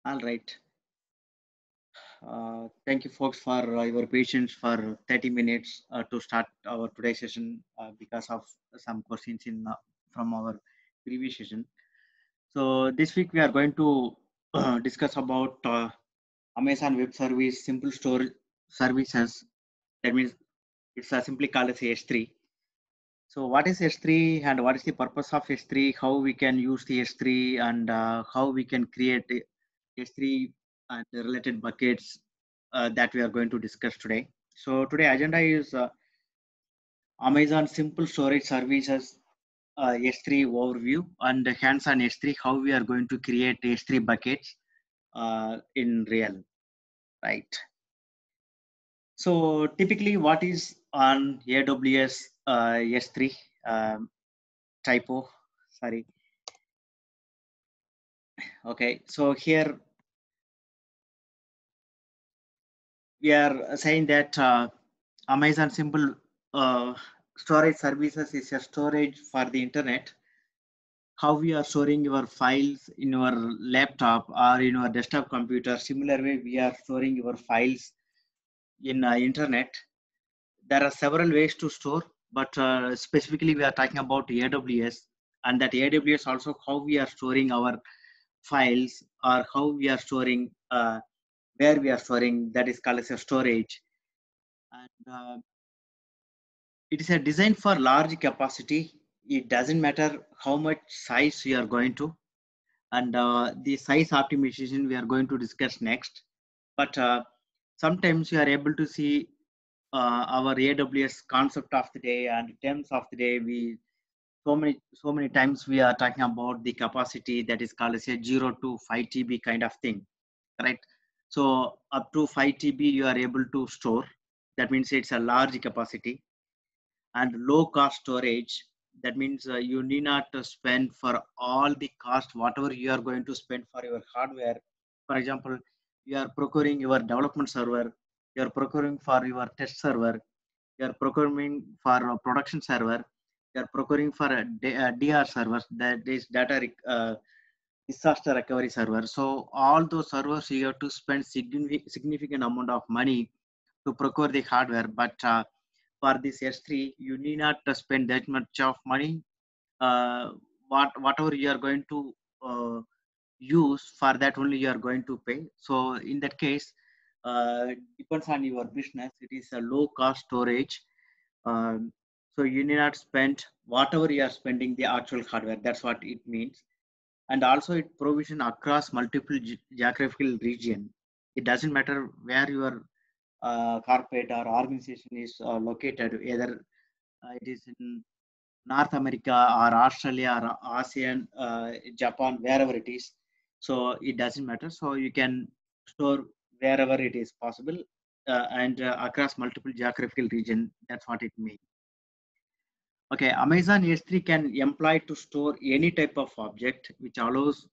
All right. Thank you, folks, for your patience for 30 minutes to start our today's session because of some questions in from our previous session. So this week we are going to discuss about Amazon Web Service Simple Store Services. That means it's simply called as S3. So what is S3 and what is the purpose of S3? How we can use the S3 and how we can create S3 and the related buckets that we are going to discuss today. So today agenda is Amazon Simple Storage Services S3 overview and hands-on S3, how we are going to create S3 buckets in real, right? So typically what is on AWS S3 typo, sorry. Okay, so here we are saying that Amazon Simple uh, Storage Services is a storage for the internet. How we are storing your files in your laptop or in your desktop computer. Similar way, we are storing your files in internet. There are several ways to store, but specifically we are talking about AWS, and that AWS also how we are storing our files or how we are storing where we are storing, that is called as a storage. And it is a design for large capacity. It doesn't matter how much size you are going to, and the size optimization we are going to discuss next. But sometimes you are able to see our AWS concept of the day and terms of the day. We so many times we are talking about the capacity that is called as a 0 to 5 TB kind of thing, right? So up to 5 TB you are able to store. That means it's a large capacity and low cost storage. That means you need not to spend for all the cost whatever you are going to spend for your hardware. For example, you are procuring your development server, you are procuring for your test server, you are procuring for a production server, you are procuring for a DR server, that is disaster recovery server. So all those servers you have to spend significant amount of money to procure the hardware. But for this S3, you need not spend that much of money. Uh, whatever you are going to use, for that only you are going to pay. So in that case, depends on your business. It is a low cost storage. So you need not spend whatever you are spending the actual hardware. That's what it means. And also it provision across multiple geographical region. It doesn't matter where your corporate or organization is located, either it is in North America or Australia or ASEAN, Japan, wherever it is. So it doesn't matter. So you can store wherever it is possible and across multiple geographical region. That's what it means. Okay, Amazon S3 can employ to store any type of object, which allows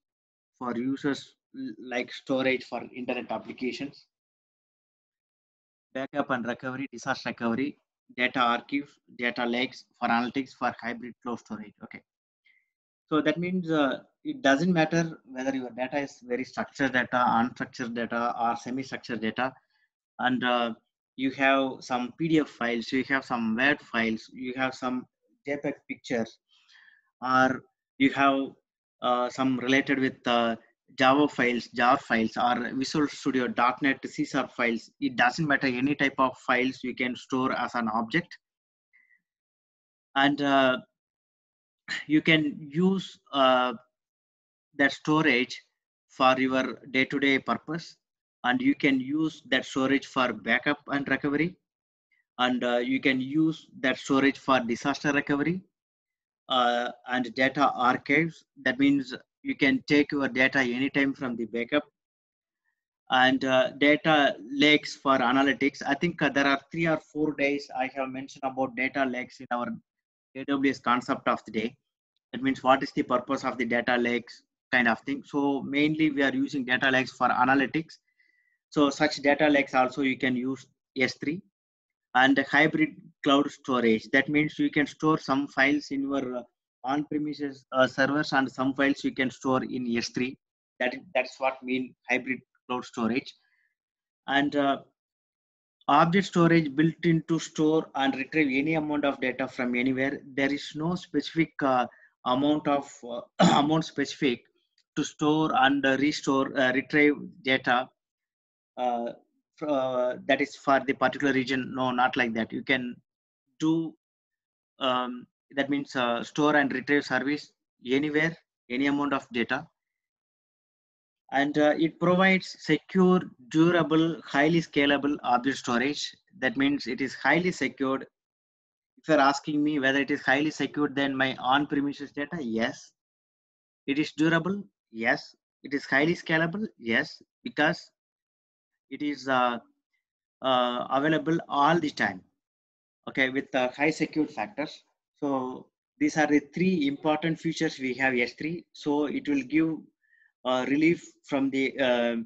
for users like storage for internet applications, backup and recovery, disaster recovery, data archives, data lakes for analytics for hybrid cloud storage. Okay. So that means it doesn't matter whether your data is very structured data, unstructured data, or semi-structured data, and you have some PDF files, you have some Word files, you have some JPEG pictures, or you have some related with Java files, jar files, or Visual Studio .NET C# files. It doesn't matter any type of files you can store as an object, and you can use that storage for your day-to-day purpose, and you can use that storage for backup and recovery, and you can use that storage for disaster recovery and data archives. That means you can take your data anytime from the backup, and data lakes for analytics. I think there are 3 or 4 days I have mentioned about data lakes in our AWS concept of the day. That means what is the purpose of the data lakes kind of thing. So mainly we are using data lakes for analytics. So such data lakes also you can use S3 and hybrid cloud storage. That means you can store some files in your on-premises servers and some files you can store in S3. That's what mean hybrid cloud storage. And object storage built in to store and retrieve any amount of data from anywhere. There is no specific amount of amount specific to store and restore retrieve data uh, that is for the particular region. No, not like that. You can do that means store and retrieve service anywhere, any amount of data. And it provides secure, durable, highly scalable object storage. That means it is highly secured. If you're asking me whether it is highly secured than my on-premises data, yes. It is durable, yes. It is highly scalable, yes, because it is available all the time. Okay, with high secure factors. So these are the three important features we have S3. So it will give relief from the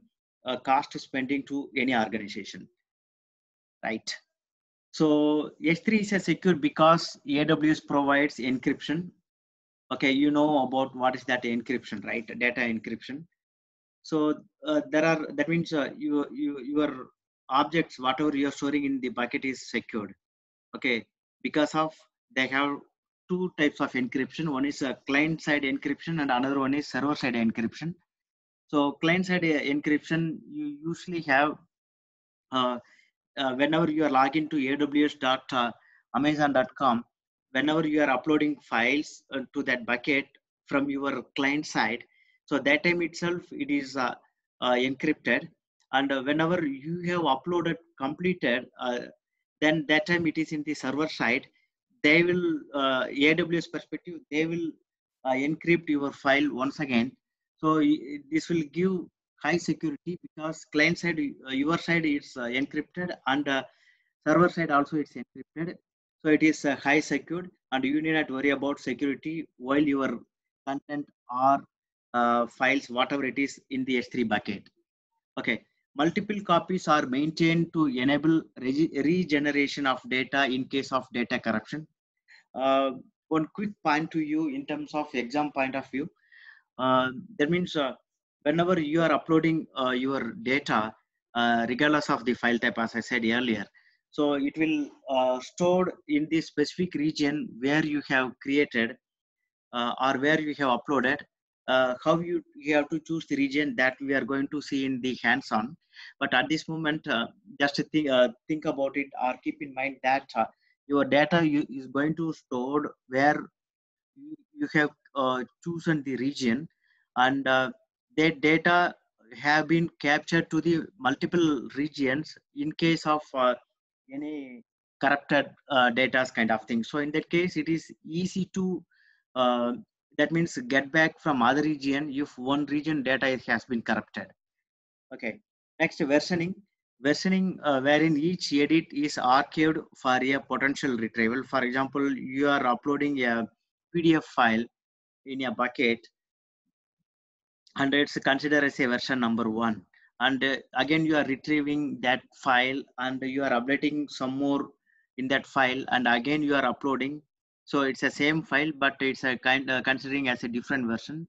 cost spending to any organization, right? So S3 is a secure because AWS provides encryption. Okay, you know about what is that encryption, right? Data encryption. So that means your objects, whatever you are storing in the bucket, is secured. Okay, because of they have two types of encryption. One is a client side encryption and another one is server side encryption. So client side encryption, you usually have whenever you are logging to aws.amazon.com, whenever you are uploading files to that bucket from your client side, so that time itself it is encrypted. And whenever you have uploaded completed, then that time it is in the server side. They will AWS perspective, they will encrypt your file once again. So this will give high security because client side, your side is encrypted, and server side also it's encrypted. So it is high secured, and you need not worry about security while your content or files, whatever it is, in the S3 bucket. Okay, multiple copies are maintained to enable regeneration of data in case of data corruption. One quick point to you in terms of exam point of view. That means whenever you are uploading your data, regardless of the file type, as I said earlier, so it will stored in the specific region where you have created or where you have uploaded. How you have to choose the region that we are going to see in the hands-on. But at this moment, just think about it or keep in mind that your data is going to stored where you have chosen the region, and that data have been captured to the multiple regions in case of any corrupted data kind of thing. So in that case, it is easy to uh, that means get back from other region if one region data has been corrupted. Okay, next, versioning wherein each edit is archived for a potential retrieval. For example, you are uploading a PDF file in a bucket, and it's considered as a version number 1. And again you are retrieving that file and you are updating some more in that file, and again you are uploading. So it's the same file, but it's a kind considering as a different version.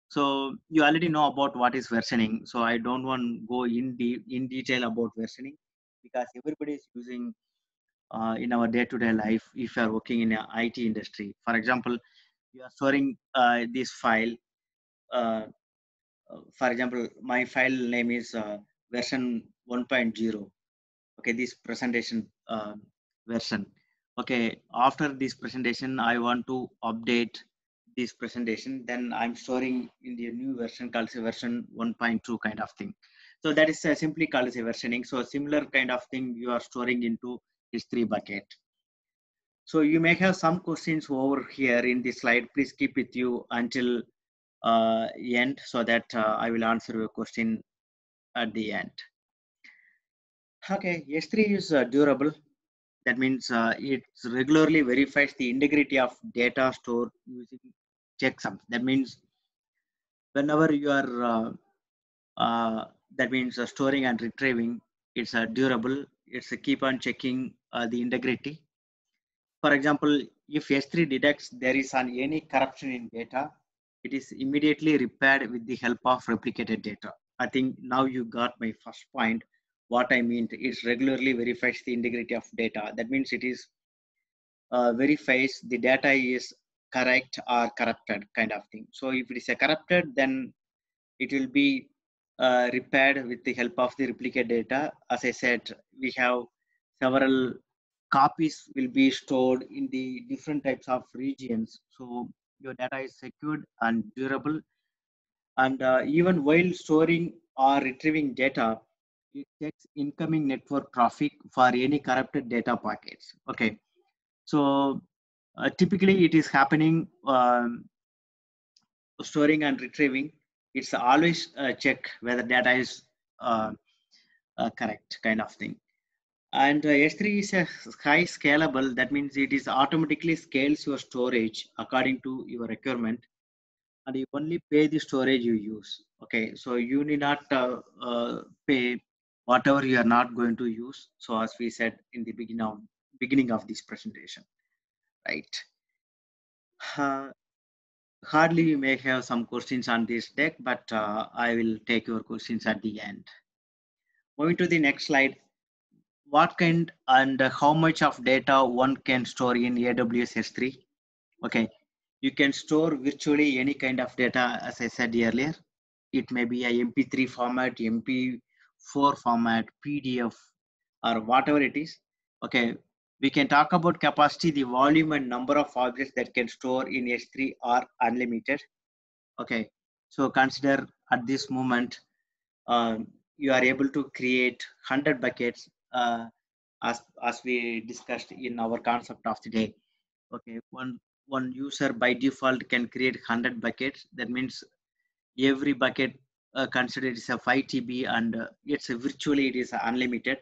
So you already know about what is versioning, so I don't want to go in detail about versioning, because everybody is using in our day-to-day life. If you are working in a IT industry, for example, you are storing this file. uh, for example, my file name is version 1.0. Okay, this presentation version. Okay, after this presentation, I want to update this presentation. Then I'm storing in the new version called version 1.2 kind of thing. So that is simply called as a versioning. So similar kind of thing you are storing into S3 bucket. So you may have some questions over here in this slide. Please keep with you until end, so that I will answer your question at the end. Okay, S3 is durable. That means it regularly verifies the integrity of data stored using checksums. That means whenever you are that means storing and retrieving, it's durable. It's keep on checking the integrity. For example, if S3 detects there is any corruption in data, it is immediately repaired with the help of replicated data. I think now you got my first point. What I mean is regularly verifies the integrity of data. That means it is verifies the data is correct or corrupted kind of thing. So if it is a corrupted, then it will be repaired with the help of the replicate data. As I said, we have several copies will be stored in the different types of regions. So your data is secured and durable. And even while storing or retrieving data, it checks incoming network traffic for any corrupted data packets. Okay, so typically it is happening storing and retrieving. It's always check whether data is uh, correct kind of thing. And S3 is a high scalable. That means it is automatically scales your storage according to your requirement, and you only pay the storage you use. Okay, so you need not pay whatever you are not going to use. So as we said in the beginning of this presentation, right? Uh, Hardly you may have some questions on this deck, but I will take your questions at the end. Moving to the next slide, what kind and how much of data one can store in AWS S3? Okay, you can store virtually any kind of data, as I said earlier. It may be a MP3 format, MP4 format, PDF, or whatever it is. Okay, we can talk about capacity. The volume and number of objects that can store in S3 are unlimited. Okay, so consider at this moment you are able to create 100 buckets as we discussed in our concept of the day. Okay, one user by default can create 100 buckets. That means every bucket considered is a 5 TB, and it's virtually it is unlimited.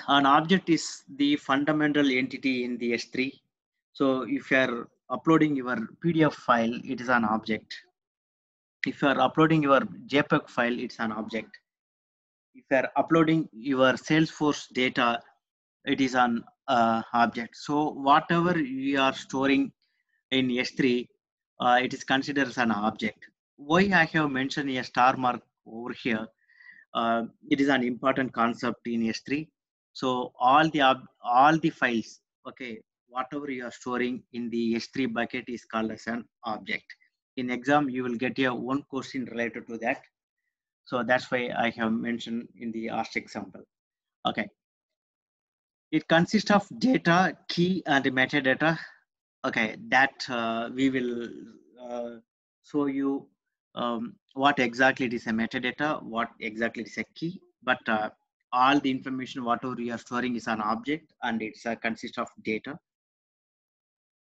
An object is the fundamental entity in the S3. So if you are uploading your PDF file, it is an object. If you are uploading your JPEG file, it's an object. If you are uploading your Salesforce data, it is an object. So whatever you are storing in S3, it is considered as an object. Why I have mentioned a star mark over here? It is an important concept in S3. So all the files, okay, whatever you are storing in the S3 bucket is called as an object. In exam, you will get a one question related to that. So that's why I have mentioned in the last example. Okay. It consists of data, key, and metadata. Okay, that we will show you what exactly it is a metadata, what exactly it is a key, but all the information, whatever you are storing is an object, and it's consists of data.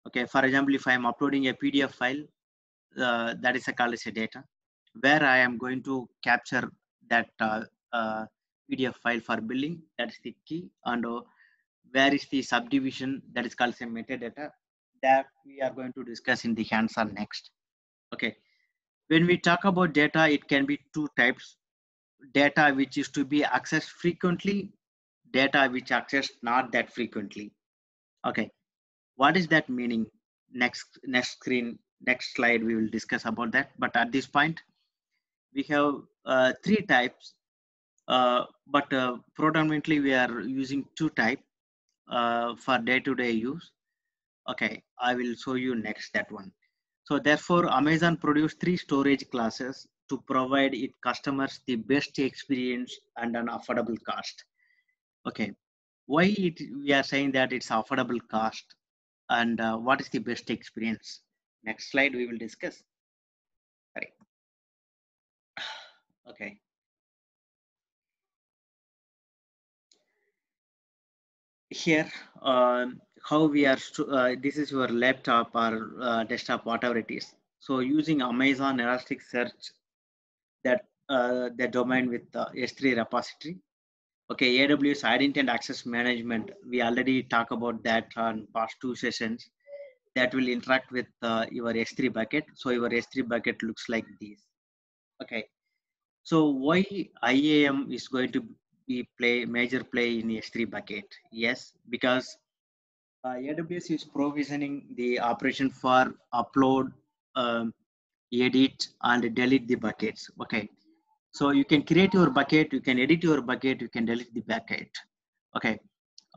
Okay, for example, if I am uploading a PDF file, that is called as a data, where I am going to capture that PDF file for billing, that is the key, and where is the subdivision, that is called as a metadata, that we are going to discuss in the hands-on next. Okay, when we talk about data, it can be two types: data which is to be accessed frequently, data which accessed not that frequently. Okay, what is that meaning? Next slide we will discuss about that, but at this point we have three types, but predominantly we are using two types for day-to-day use. Okay, I will show you next that one. So therefore, Amazon produced three storage classes to provide its customers the best experience and an affordable cost. Okay, why we are saying that it's affordable cost, and what is the best experience? Next slide we will discuss. Right. Okay. Here, how we are, this is your laptop or desktop, whatever it is. So using Amazon Elasticsearch, that the domain with S3 repository. Okay, AWS Identity and Access Management, we already talked about that on past two sessions. That will interact with your S3 bucket. So your S3 bucket looks like this. Okay, so why IAM is going to be major play in S3 bucket? Yes, because AWS is provisioning the operation for upload, um, edit, and delete the buckets. Okay, so you can create your bucket, you can edit your bucket, you can delete the bucket. Okay,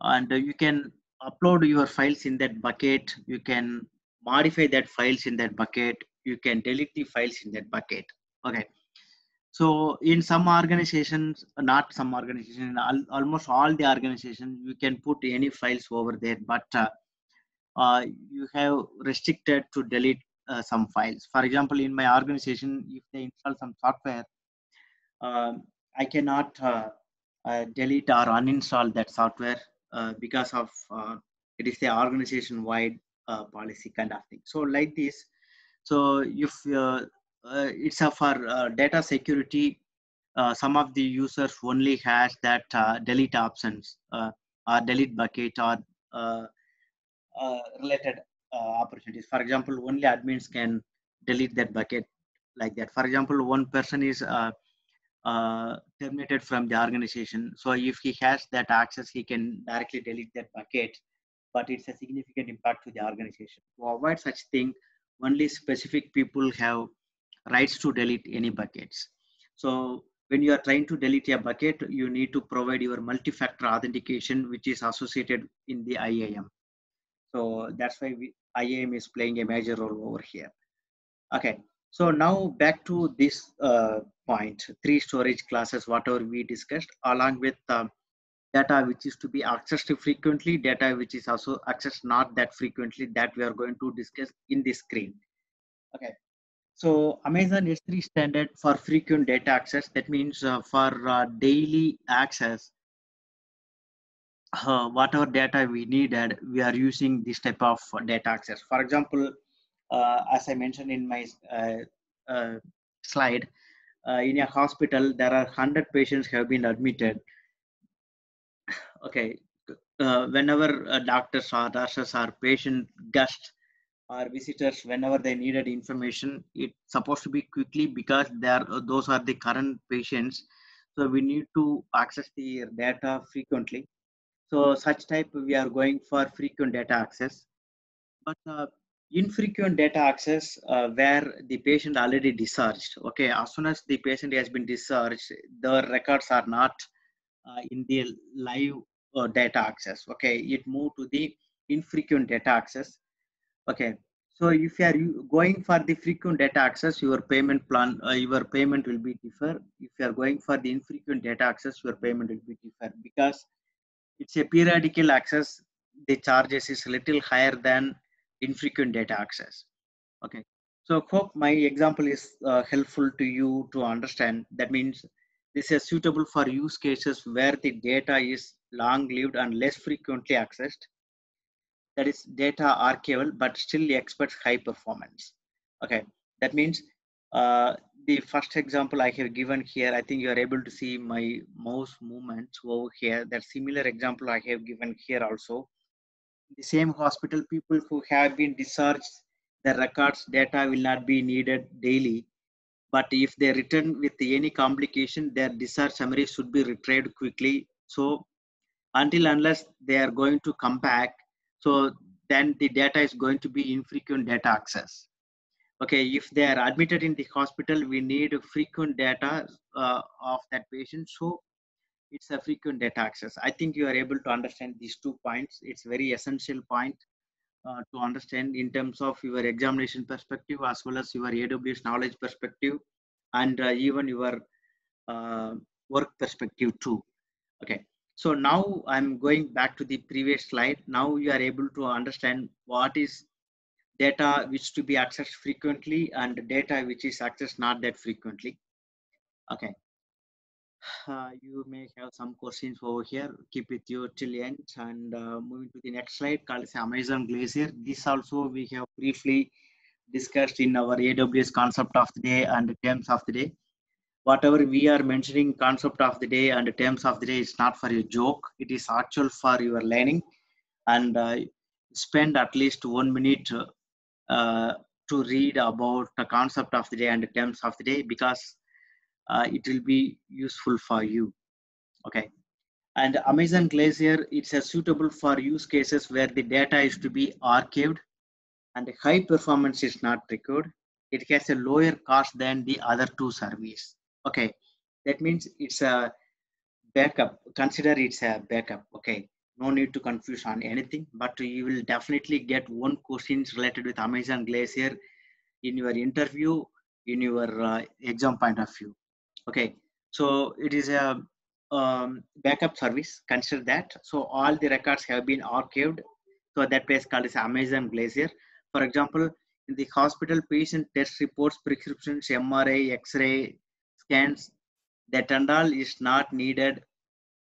and you can upload your files in that bucket. You can modify that files in that bucket. You can delete the files in that bucket. Okay, so in some organizations, not some organizations, almost all the organizations, you can put any files over there, but you have restricted to delete some files. For example, in my organization, if they install some software, I cannot delete or uninstall that software because of it is the organization-wide policy kind of thing. So like this, so if it's for data security, some of the users only has that delete options or delete bucket or related opportunities. For example, only admins can delete that bucket like that. For example, one person is terminated from the organization. So if he has that access, he can directly delete that bucket, but it's a significant impact to the organization. To avoid such thing, only specific people have rights to delete any buckets. So when you are trying to delete a bucket, you need to provide your multi-factor authentication, which is associated in the IAM. So that's why IAM is playing a major role over here. Okay, so now back to this point, three storage classes, whatever we discussed, along with data which is to be accessed frequently, data which is also accessed not that frequently, that we are going to discuss in this screen. Okay, so Amazon S3 standard for frequent data access, that means for daily access, whatever data we needed, we are using this type of data access. For example, as I mentioned in my slide, in a hospital, there are 100 patients have been admitted. Okay, whenever doctors or nurses or patient guests or visitors, whenever they needed information, it's supposed to be quickly because those are the current patients. So we need to access the data frequently. So such type we are going for frequent data access, but infrequent data access where the patient already discharged. Okay, as soon as the patient has been discharged, the records are not in the live data access. Okay, it moved to the infrequent data access. Okay, so if you are going for the frequent data access, your payment plan, your payment will be differ. If you are going for the infrequent data access, your payment will be differ because it's a periodical access. The charges is a little higher than infrequent data access. Okay, so hope my example is helpful to you to understand. That means this is suitable for use cases where the data is long lived and less frequently accessed. That is data archival but still expects high performance. Okay, that means the first example I have given here, I think you are able to see my mouse movements over here. That similar example I have given here also. The same hospital, people who have been discharged, the records data will not be needed daily, but if they return with any complication, their discharge summary should be retrieved quickly. So until unless they are going to come back, so then the data is going to be infrequent data access. Okay, if they are admitted in the hospital, we need frequent data of that patient, so it's a frequent data access. I think you are able to understand these 2 points. It's very essential point to understand in terms of your examination perspective as well as your AWS knowledge perspective, and even your uh, work perspective too. Okay, so now I'm going back to the previous slide. Now you are able to understand what is data which to be accessed frequently and data which is accessed not that frequently. Okay, you may have some questions over here. Keep with you till the end, and moving to the next slide called as Amazon Glacier. This also we have briefly discussed in our AWS concept of the day and terms of the day. Whatever we are mentioning concept of the day and terms of the day is not for a joke. It is actual for your learning, and spend at least 1 minute uh, to read about the concept of the day and the terms of the day, because it will be useful for you. Okay, And Amazon Glacier, it's a suitable for use cases where the data is to be archived and high performance is not required. It has a lower cost than the other two service. Okay, that means it's a backup. Consider it's a backup. Okay, no need to confuse on anything, but you will definitely get one questions related with Amazon Glacier in your interview, in your exam point of view. Okay, so it is a backup service. Consider that. So all the records have been archived. So that place called is Amazon Glacier. For example, in the hospital, patient test reports, prescriptions, MRI, X-ray scans, that and all is not needed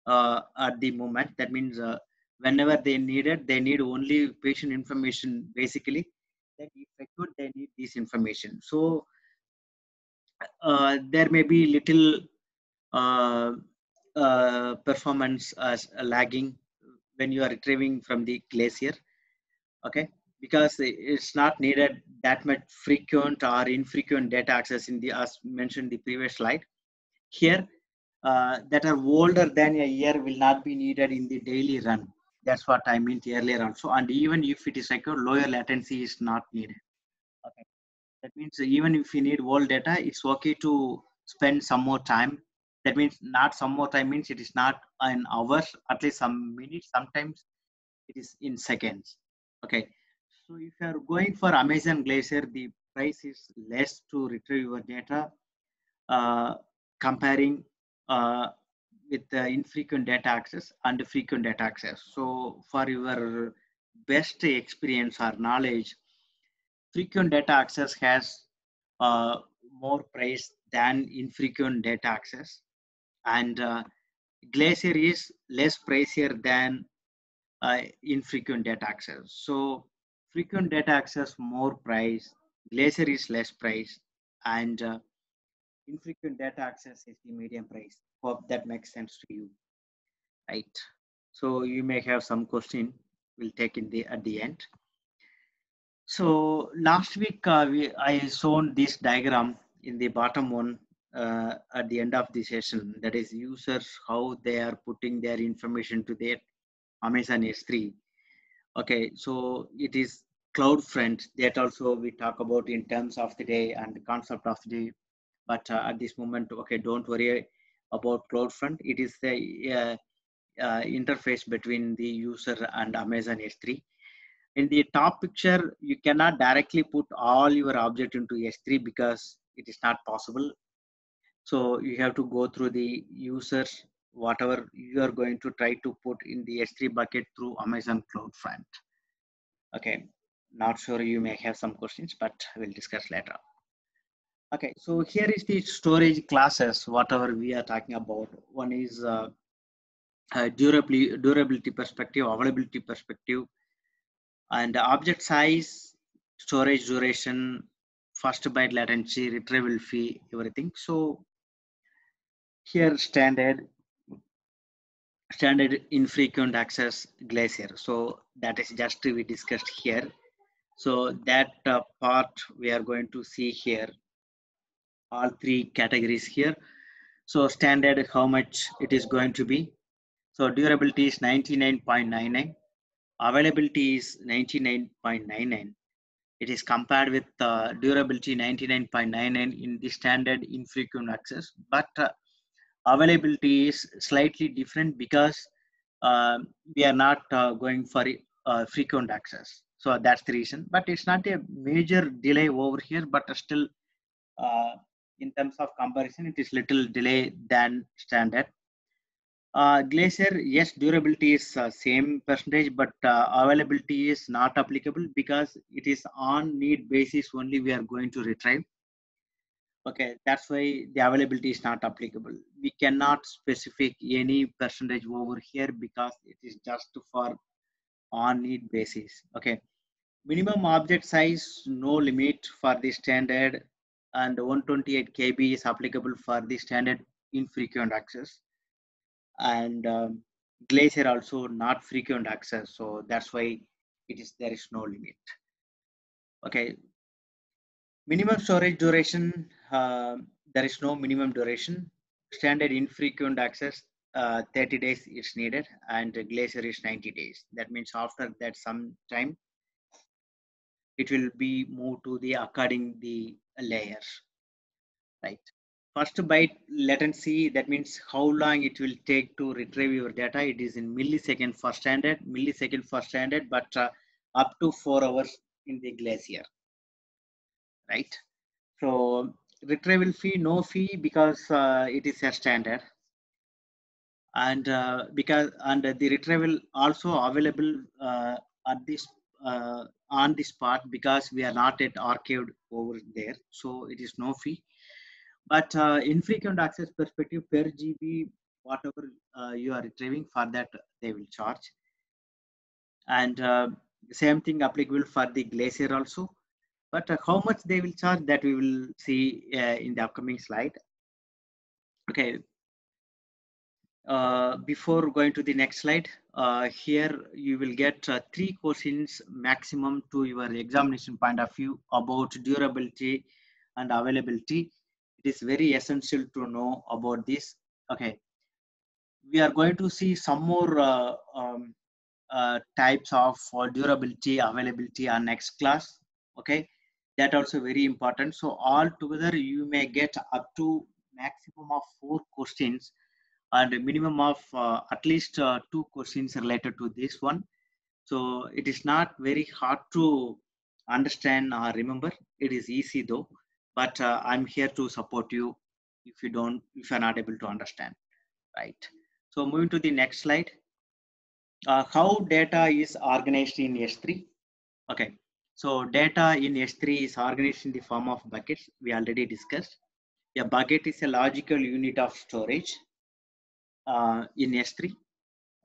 at the moment. That means whenever they need it, they need only patient information basically. Then if required, they need this information. So there may be little uh, performance as lagging when you are retrieving from the glacier. Okay, because it's not needed that much frequent or infrequent data access in the, as mentioned in the previous slide. Here that are older than a year will not be needed in the daily run. That's what I meant earlier also. And even if it is required, lower latency is not needed. Okay, that means even if you need old data, it's okay to spend some more time. That means not some more time means it is not an hours, at least some minutes. Sometimes it is in seconds. Okay, so if you are going for Amazon Glacier, the price is less to retrieve your data, uh, comparing uh, with the infrequent data access and frequent data access. So for your best experience or knowledge, frequent data access has uh, more price than infrequent data access, and Glacier is less pricier than infrequent data access. So frequent data access more price, Glacier is less price, and infrequent data access is the medium price. Hope that makes sense to you, right? So you may have some question. We'll take in the at the end. So last week I shown this diagram in the bottom one at the end of the session. That is users how they are putting their information to their Amazon S3. Okay, so it is CloudFront that also we talk about in terms of the day and the concept of the day. But at this moment, okay, don't worry about CloudFront. It is the interface between the user and Amazon S3. In the top picture, you cannot directly put all your object into S3 because it is not possible. So you have to go through the users, whatever you are going to try to put in the S3 bucket through Amazon CloudFront. Okay, not sure, you may have some questions, but we'll discuss later. Okay, so here is the storage classes, whatever we are talking about. One is durability perspective, availability perspective, and object size, storage duration, first byte latency, retrieval fee, everything. So here standard infrequent access Glacier. So that is just we discussed here. So that part we are going to see here, all three categories here. So standard, how much it is going to be. So durability is 99.99. Availability is 99.99. It is compared with durability 99.99 in the standard infrequent access, but availability is slightly different because we are not going for frequent access. So that's the reason, but it's not a major delay over here, but still uh, in terms of comparison, it is little delay than standard. Glacier, yes, durability is same percentage, but availability is not applicable because it is on need basis only we are going to retrieve. Okay, that's why the availability is not applicable. We cannot specify any percentage over here because it is just for on need basis. Okay, minimum object size, no limit for the standard, and 128 KB is applicable for the standard infrequent access. And Glacier also not frequent access, so that's why there is no limit. Okay, minimum storage duration, there is no minimum duration. Standard infrequent access, 30 days it's needed, and Glacier is 90 days. That means after that some time it will be moved to the according the layers, right? First byte latency, that means how long it will take to retrieve your data. It is in millisecond for standard, but up to 4 hours in the Glacier, right? So retrieval fee, no fee, because it is a standard, and the retrieval also available at this on this part, because we are not yet archived over there, so it is no fee. But infrequent access perspective, per GB, whatever you are retrieving, for that they will charge. And same thing applicable for the Glacier also. But how much they will charge, that we will see in the upcoming slide. Okay. Before going to the next slide, here you will get 3 questions maximum to your examination point of view about durability and availability. It is very essential to know about this. Okay, we are going to see some more types of durability, availability on next class. Okay, that also very important. So all together you may get up to maximum of 4 questions and a minimum of at least 2 questions related to this one. So it is not very hard to understand or remember. It is easy though, but I'm here to support you if you're not able to understand, right? So moving to the next slide, how data is organized in S3. Okay, so data in S3 is organized in the form of buckets. We already discussed. A bucket is a logical unit of storage in S3.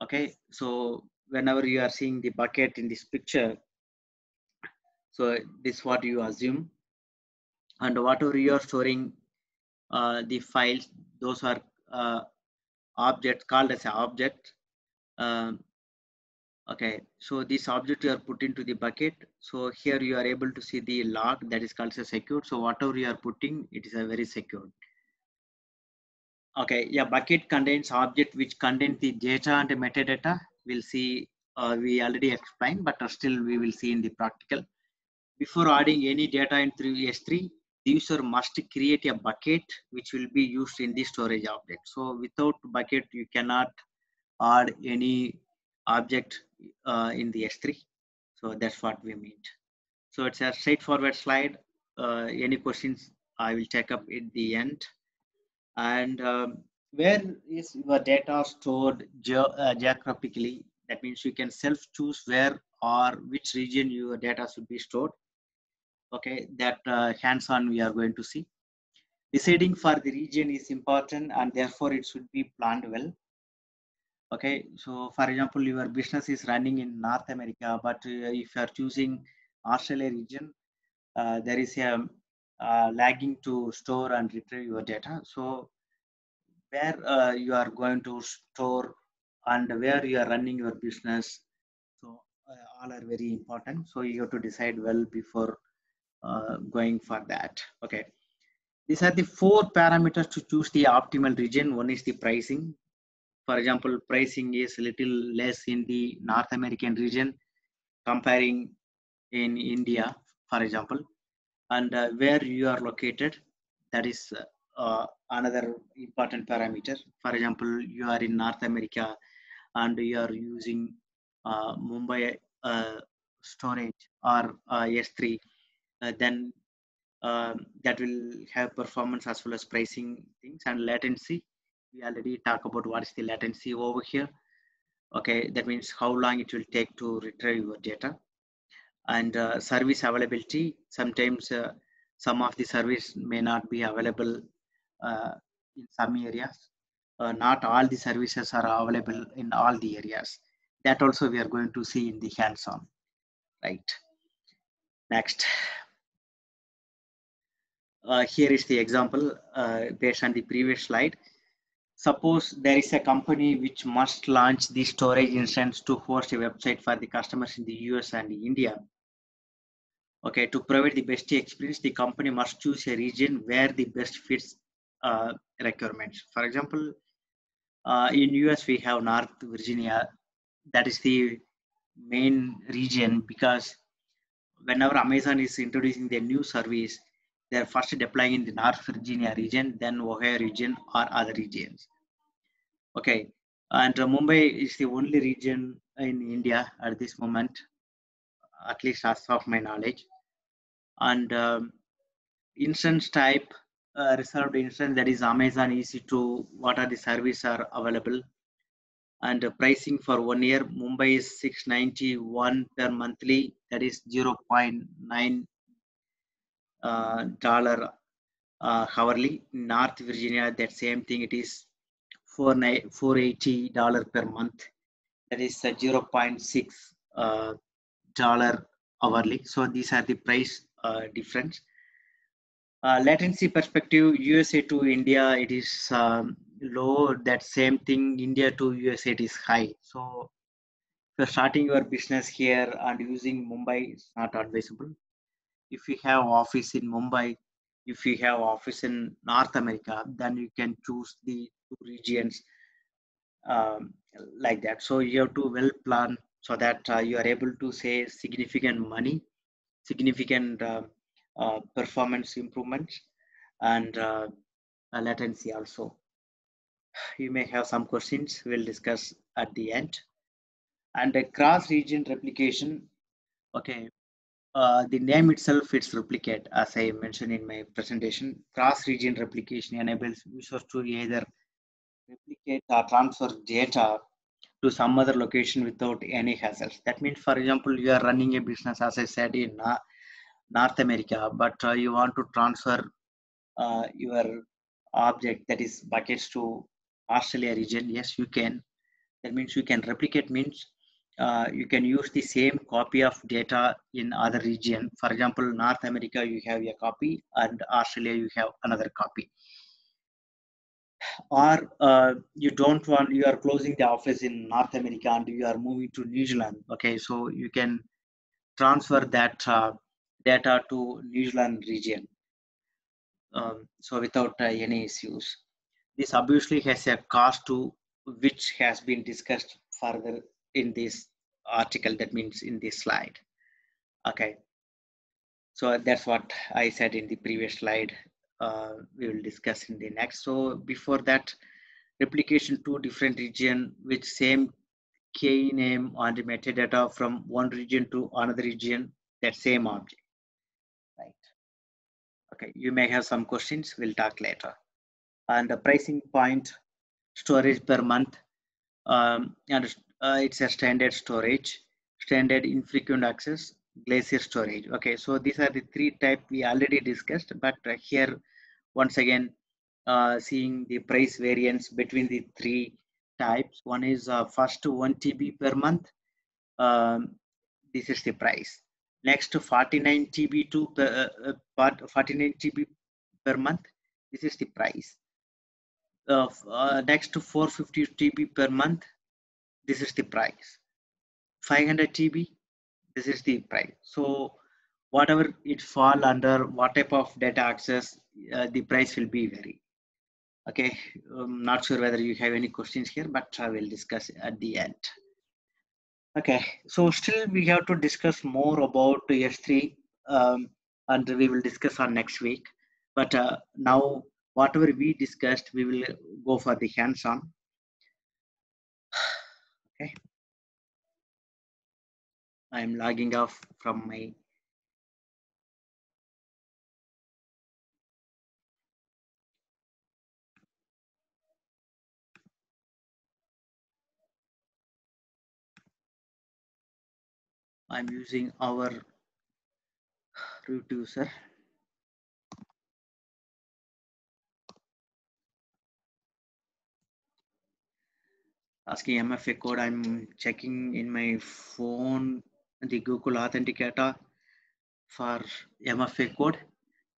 Okay, so whenever you are seeing the bucket in this picture, so this is what you assume, and whatever you are storing, the files, those are objects called as an object. Okay, so this object you are put into the bucket. So here you are able to see the log, that is called as secure. So whatever you are putting, it is a very secure. Okay, yeah, bucket contains object which contains the data and the metadata. We'll see, we already explained, but still we will see in the practical. Before adding any data into S3, the user must create a bucket which will be used in the storage object. So without bucket, you cannot add any object in the S3. So that's what we mean. So it's a straightforward slide. Any questions I will take up at the end. And where is your data stored geographically? That means you can self choose where or which region your data should be stored. Okay, that hands-on we are going to see. Deciding for the region is important, and therefore it should be planned well. Okay, so for example, your business is running in North America, but if you are choosing Australia region, there is a lagging to store and retrieve your data. So where you are going to store and where you are running your business, so all are very important. So you have to decide well before going for that. Okay, these are the 4 parameters to choose the optimal region. One is the pricing. For example, pricing is little less in the North American region comparing in India, for example, and where you are located, that is another important parameter. For example, you are in North America and you are using Mumbai storage or S3, then that will have performance as well as pricing things. And latency, we already talk about what is the latency over here. Okay, that means how long it will take to retrieve your data. And service availability, sometimes some of the service may not be available in some areas. Not all the services are available in all the areas. That also we are going to see in the hands-on, right? Next. Here is the example based on the previous slide. Suppose there is a company which must launch the storage instance to host a website for the customers in the US and India. Okay, to provide the best experience, the company must choose a region where the best fits requirements. For example, In US, we have North Virginia. That is the main region because whenever Amazon is introducing their new service, they're first deploying in the North Virginia region, then Ohio region or other regions. Okay, and Mumbai is the only region in India at this moment, at least as of my knowledge. And instance type, reserved instance, that is Amazon EC2, what are the services are available. And pricing for 1 year, Mumbai is 691 per monthly, that is 0.9 dollar hourly. North Virginia, that same thing, it is $480 per month, that is 0.6 dollar hourly. So these are the price difference. Latency perspective, USA to India, it is low. That same thing, India to USA, it is high. So if you're starting your business here and using Mumbai, it's not advisable. If you have office in Mumbai, if you have office in North America, then you can choose the two regions like that. So you have to well plan so that you are able to save significant money, significant performance improvements, and latency also. You may have some questions we'll discuss at the end. And a cross region replication. Okay, the name itself, it's replicate, as I mentioned in my presentation. Cross region replication enables users to either replicate or transfer data to some other location without any hassles. That means, for example, you are running a business, as I said, in North America, but you want to transfer your object, that is buckets, to Australia region. Yes, you can. That means you can replicate, means you can use the same copy of data in other region. For example, North America, you have a copy, and Australia, you have another copy. Or you don't want, you are closing the office in North America and you are moving to New Zealand. Okay, so you can transfer that data to New Zealand region. So without any issues. This obviously has a cost to, which has been discussed further in this article, that means in this slide. Okay, so that's what I said in the previous slide. We will discuss in the next. So before that, replication to different region with same key name on the metadata from one region to another region, that same object, right? Okay, you may have some questions, we'll talk later. And the pricing point, storage per month, and it's a standard storage, standard infrequent access, glacier storage. Okay, so these are the three types we already discussed, but here once again seeing the price variance between the three types. One is first 1 TB per month, this is the price. Next 49 TB to 49 TB per month, this is the price. Next 450 TB per month, this is the price. 500 TB, this is the price. So whatever it fall under, what type of data access, the price will be vary. Okay, I'm not sure whether you have any questions here, but I will discuss at the end. Okay, so still we have to discuss more about S3, and we will discuss on next week. But now whatever we discussed, we will go for the hands-on. Okay, I'm logging off from my I'm using our root user. Asking MFA code, I'm checking in my phone the Google Authenticator for MFA code.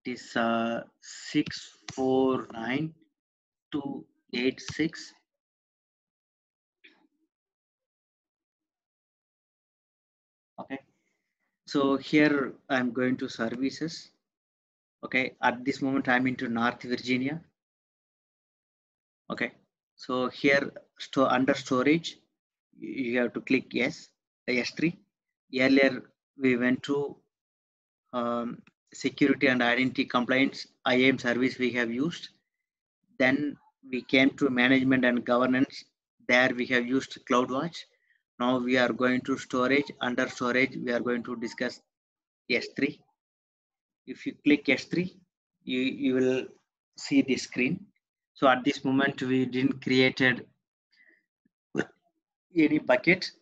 It is 649286. Okay, so here I'm going to services. Okay, at this moment I'm into North Virginia. Okay, So here under storage, you have to click yes, S3. Earlier we went to security and identity compliance IAM service we have used. Then we came to management and governance. There we have used CloudWatch. Now we are going to storage. Under storage, we are going to discuss S3. If you click S3, you will see the screen. So at this moment, we didn't created any bucket.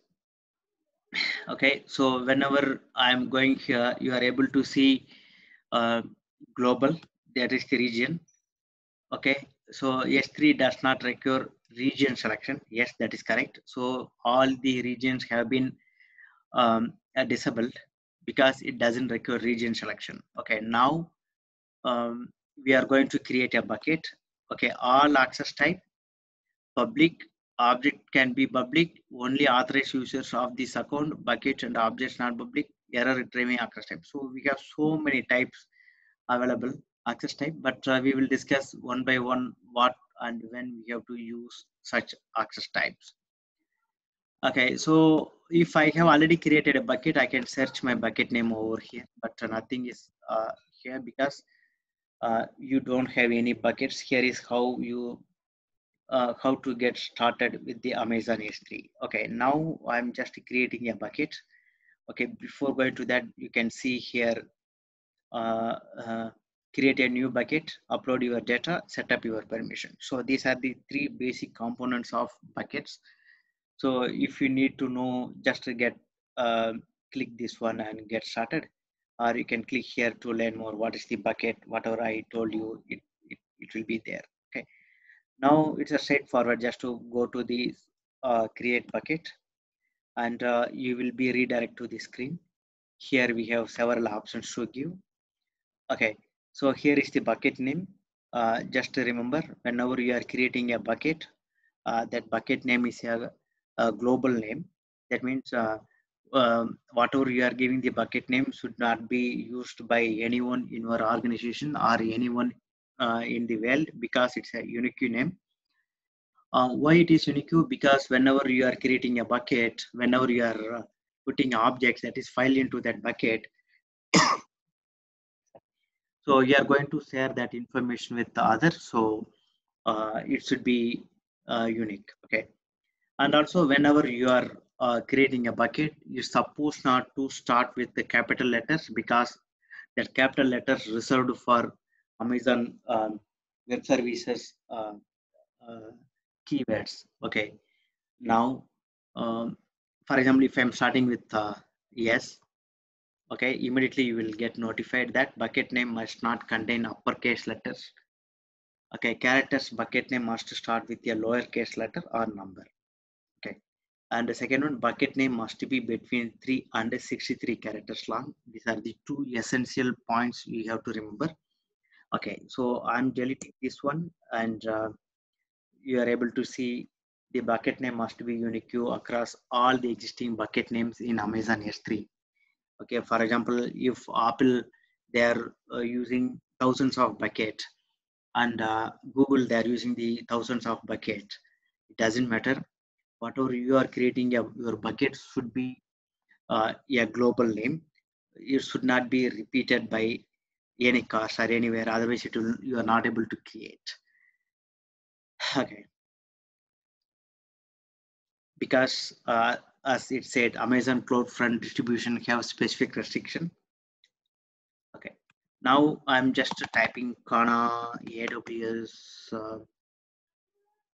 Okay, so whenever I'm going here, you are able to see global, that is the region. Okay, so S3 does not require region selection. Yes, that is correct. So all the regions have been disabled because it doesn't require region selection. Okay, now we are going to create a bucket. Okay, all access type public, object can be public, only authorized users of this account, bucket and objects not public, error retrieving access type. So we have so many types available access type, but we will discuss one by one what and when we have to use such access types. Okay, so if I have already created a bucket, I can search my bucket name over here, but nothing is here because you don't have any buckets. Here is how to get started with the Amazon S3. Okay, now I'm just creating a bucket. Okay, before going to that, you can see here, create a new bucket, upload your data, set up your permission. So these are the three basic components of buckets. So if you need to know, just to get, click this one and get started, or you can click here to learn more. What is the bucket? Whatever I told you, it will be there. Okay. Now it's a straightforward, just to go to the create bucket, and you will be redirected to the screen. Here we have several options to give. Okay, so here is the bucket name. Just to remember, whenever you are creating a bucket, that bucket name is a global name. That means whatever you are giving the bucket name should not be used by anyone in your organization or anyone in the world, because it's a unique name. Why it is unique? Because whenever you are creating a bucket, whenever you are putting objects that is filed into that bucket, so you are going to share that information with the other. So it should be unique. Okay. And also whenever you are creating a bucket, you're supposed not to start with the capital letters, because that capital letters reserved for Amazon web services keywords. Okay. Now, for example, if I'm starting with yes, okay, immediately you will get notified that bucket name must not contain uppercase letters. Okay, characters bucket name must start with a lowercase letter or number. Okay, and the second one, bucket name must be between 3 and 63 characters long. These are the two essential points you have to remember. Okay, so I'm deleting this one, and you are able to see the bucket name must be unique across all the existing bucket names in Amazon S3. Okay, for example, if Apple, they are using thousands of bucket, and Google, they are using the thousands of bucket, it doesn't matter. Whatever you are creating, your bucket should be a global name. It should not be repeated by any cost or anywhere, otherwise you are not able to create. Okay, because as it said, Amazon CloudFront distribution have specific restriction. Okay, now I'm just typing Kana AWS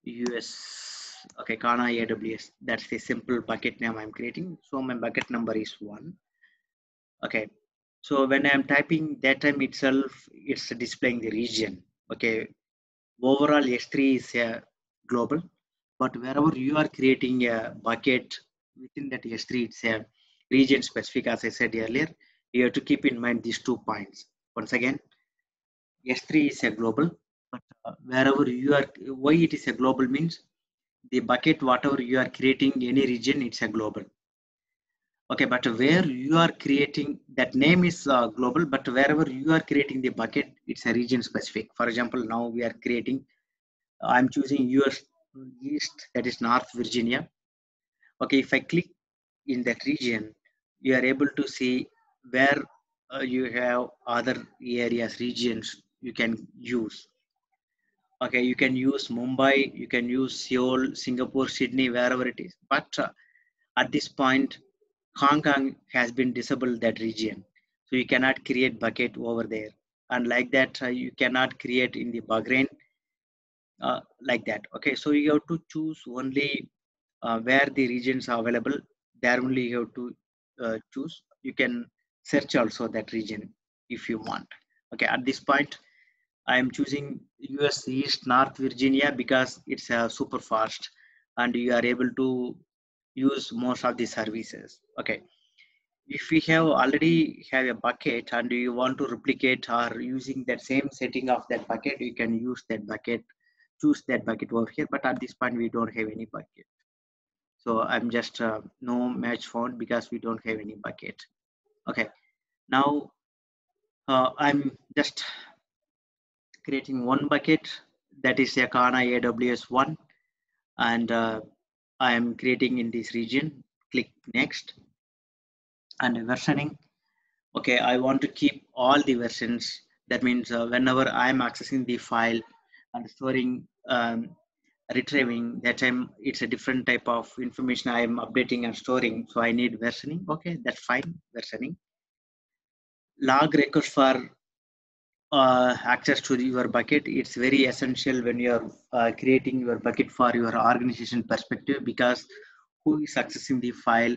US. Okay, Kana AWS. That's the simple bucket name I'm creating. So my bucket number is 1. Okay, so when I'm typing, that time itself, it's displaying the region. Okay, overall S3 is global, but wherever you are creating a bucket within that S3, it's a region specific. As I said earlier, you have to keep in mind these 2 points. Once again, S3 is a global, but wherever you are, why it is a global means the bucket, whatever you are creating, any region, it's a global. Okay, but where you are creating, that name is global, but wherever you are creating the bucket, it's a region specific. For example, now we are creating, I'm choosing US east, that is North Virginia. Okay, if I click in that region, you are able to see where you have other areas, regions you can use. Okay, you can use Mumbai, you can use Seoul, Singapore, Sydney, wherever it is. But at this point, Hong Kong has been disabled that region. So you cannot create bucket over there. And like that, you cannot create in the Bahrain like that. Okay, so you have to choose only where the regions are available. There only you have to choose. You can search also that region if you want. Okay, at this point, I am choosing US East North Virginia because it's super fast and you are able to use most of the services. Okay, if we have already have a bucket and you want to replicate or using that same setting of that bucket, you can use that bucket, choose that bucket over here. But at this point, we don't have any bucket. So I'm just no match found because we don't have any bucket. Okay, now I'm just creating one bucket, that is a Kana AWS one, and I am creating in this region. Click next and versioning. Okay, I want to keep all the versions. That means whenever I am accessing the file and storing, retrieving, that time it's a different type of information I am updating and storing. So I need versioning. Okay, that's fine. Versioning. Log request for access to your bucket. It's very essential when you're creating your bucket for your organization perspective, because who is accessing the file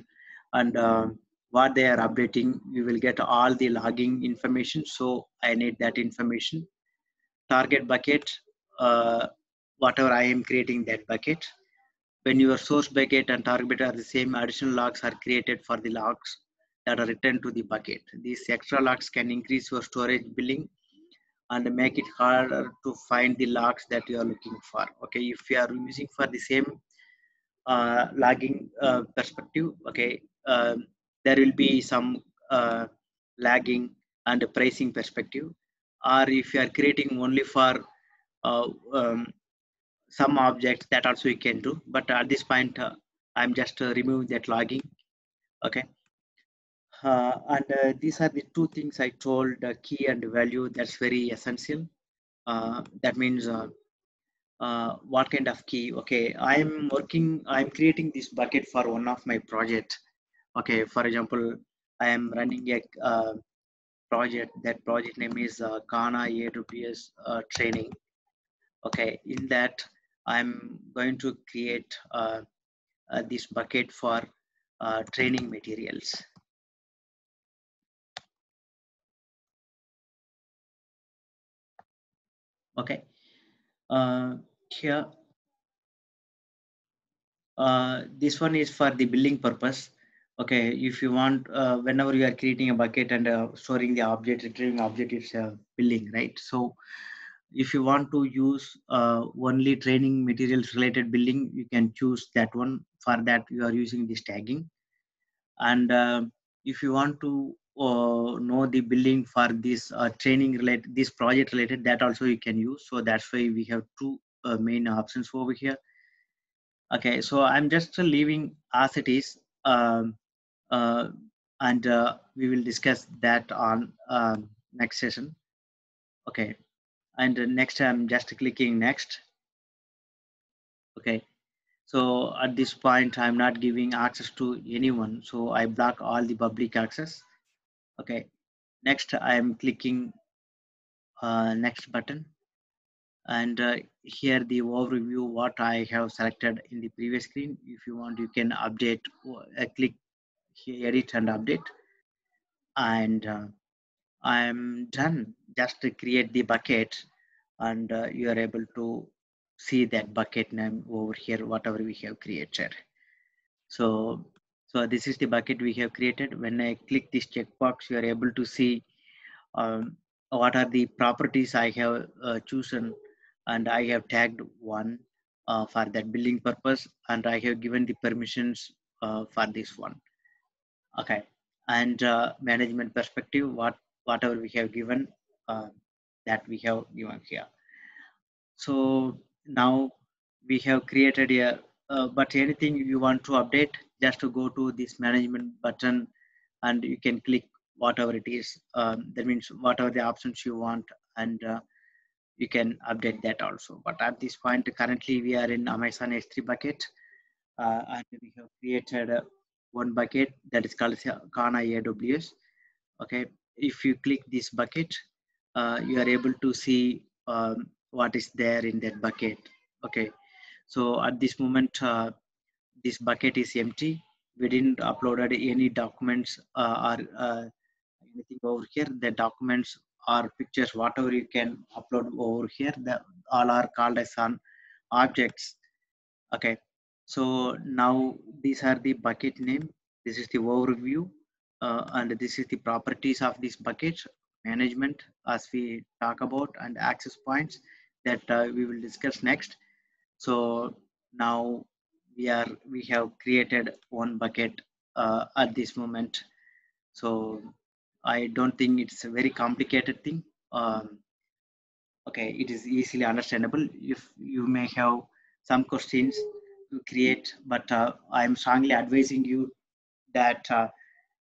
and what they are updating, you will get all the logging information. So I need that information. Target bucket, uh, whatever I am creating that bucket. When your source bucket and target bucket are the same, additional logs are created for the logs that are returned to the bucket. These extra logs can increase your storage billing and make it harder to find the logs that you are looking for. Okay, if you are using for the same lagging perspective, okay, there will be some lagging and pricing perspective. Or if you are creating only for uh, um, some objects, that also you can do. But at this point, I'm just removing that logging. Okay, and these are the two things I told: key and value. That's very essential. That means what kind of key. Okay, I'm creating this bucket for one of my project. Okay, for example, I am running a project. That project name is Kana AWS training. Okay, in that I'm going to create this bucket for training materials. Okay, here this one is for the billing purpose. Okay, if you want, whenever you are creating a bucket and storing the object, retrieving object, it's billing, right? So if you want to use only training materials related billing, you can choose that one. For that, you are using this tagging. And if you want to know the billing for this training related, this project related, that also you can use. So that's why we have two main options over here. Okay, so I'm just leaving as it is, uh, and we will discuss that on next session. Okay, and next I'm just clicking next. Okay, so at this point I'm not giving access to anyone, so I block all the public access. Okay, next I'm clicking next button, and here the overview what I have selected in the previous screen. If you want, you can update. Click here, edit and update, and I'm done. Just to create the bucket, and you are able to see that bucket name over here, whatever we have created. So, so this is the bucket we have created. When I click this checkbox, you are able to see what are the properties I have chosen, and I have tagged one for that billing purpose, and I have given the permissions for this one. Okay, and management perspective, whatever we have given, uh, that we have given here. So now we have created a, but anything you want to update, just to go to this management button and you can click whatever it is. That means whatever the options you want, and you can update that also. But at this point, currently we are in Amazon S3 bucket, and we have created one bucket that is called Kana AWS. Okay, if you click this bucket, you are able to see what is there in that bucket. Okay, so at this moment, this bucket is empty. We didn't uploaded any documents or anything over here. The documents or pictures, whatever you can upload over here, all are called as objects. Okay, so now these are the bucket name. This is the overview, and this is the properties of this bucket management as we talk about, and access points that we will discuss next. So now we have created one bucket at this moment. So I don't think it's a very complicated thing. Okay, it is easily understandable. If you may have some questions to create, but I'm strongly advising you that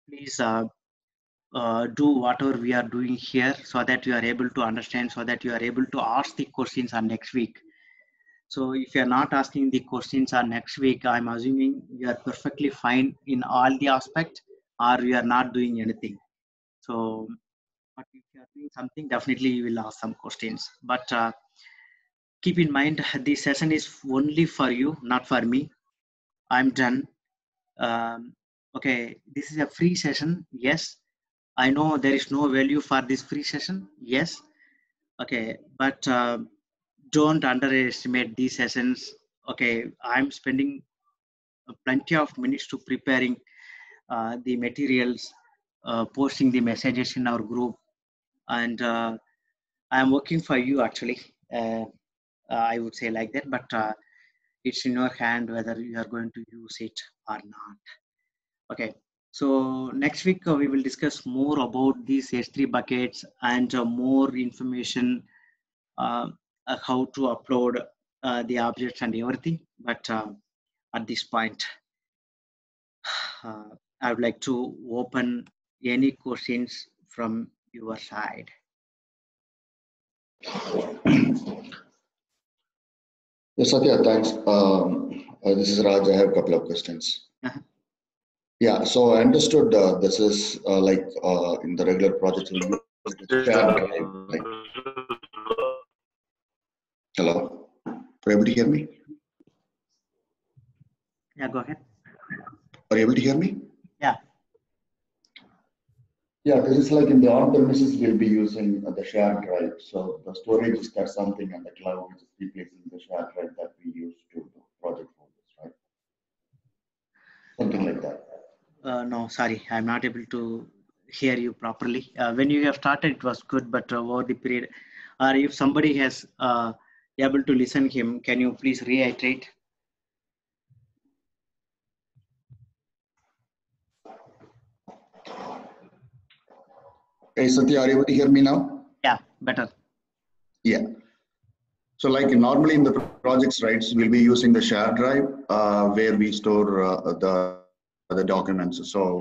please do whatever we are doing here, so that you are able to understand, so that you are able to ask the questions on next week. So if you are not asking the questions on next week, I'm assuming you are perfectly fine in all the aspects, or you are not doing anything. So, but if you are doing something, definitely you will ask some questions. But keep in mind, this session is only for you, not for me. I'm done. Okay, this is a free session. Yes, I know there is no value for this free session. Yes, okay, but don't underestimate these sessions. Okay, I'm spending plenty of minutes to preparing the materials, posting the messages in our group, and I'm working for you actually. I would say like that, but it's in your hand whether you are going to use it or not. Okay, so next week we will discuss more about these S3 buckets and more information, how to upload the objects and everything. But at this point, I would like to open any questions from your side. Yes, Satya, thanks. This is Raj. I have a couple of questions. Uh-huh. Yeah, so I understood this is like in the regular project. Shared drive, like. Hello, are you able to hear me? Yeah, go ahead. Are you able to hear me? Yeah. Yeah, this is like in the on-premises, we'll be using the shared drive. So the storage is that something, and the cloud is replacing the shared drive that we use to do project folders, right? Something like that. No, sorry, I'm not able to hear you properly. When you have started, it was good, but over the period, or if somebody has able to listen him, can you please reiterate? Hey, Satya, are you able to hear me now? Yeah, better. Yeah. So like normally in the projects, right, we'll be using the shared drive where we store the documents. So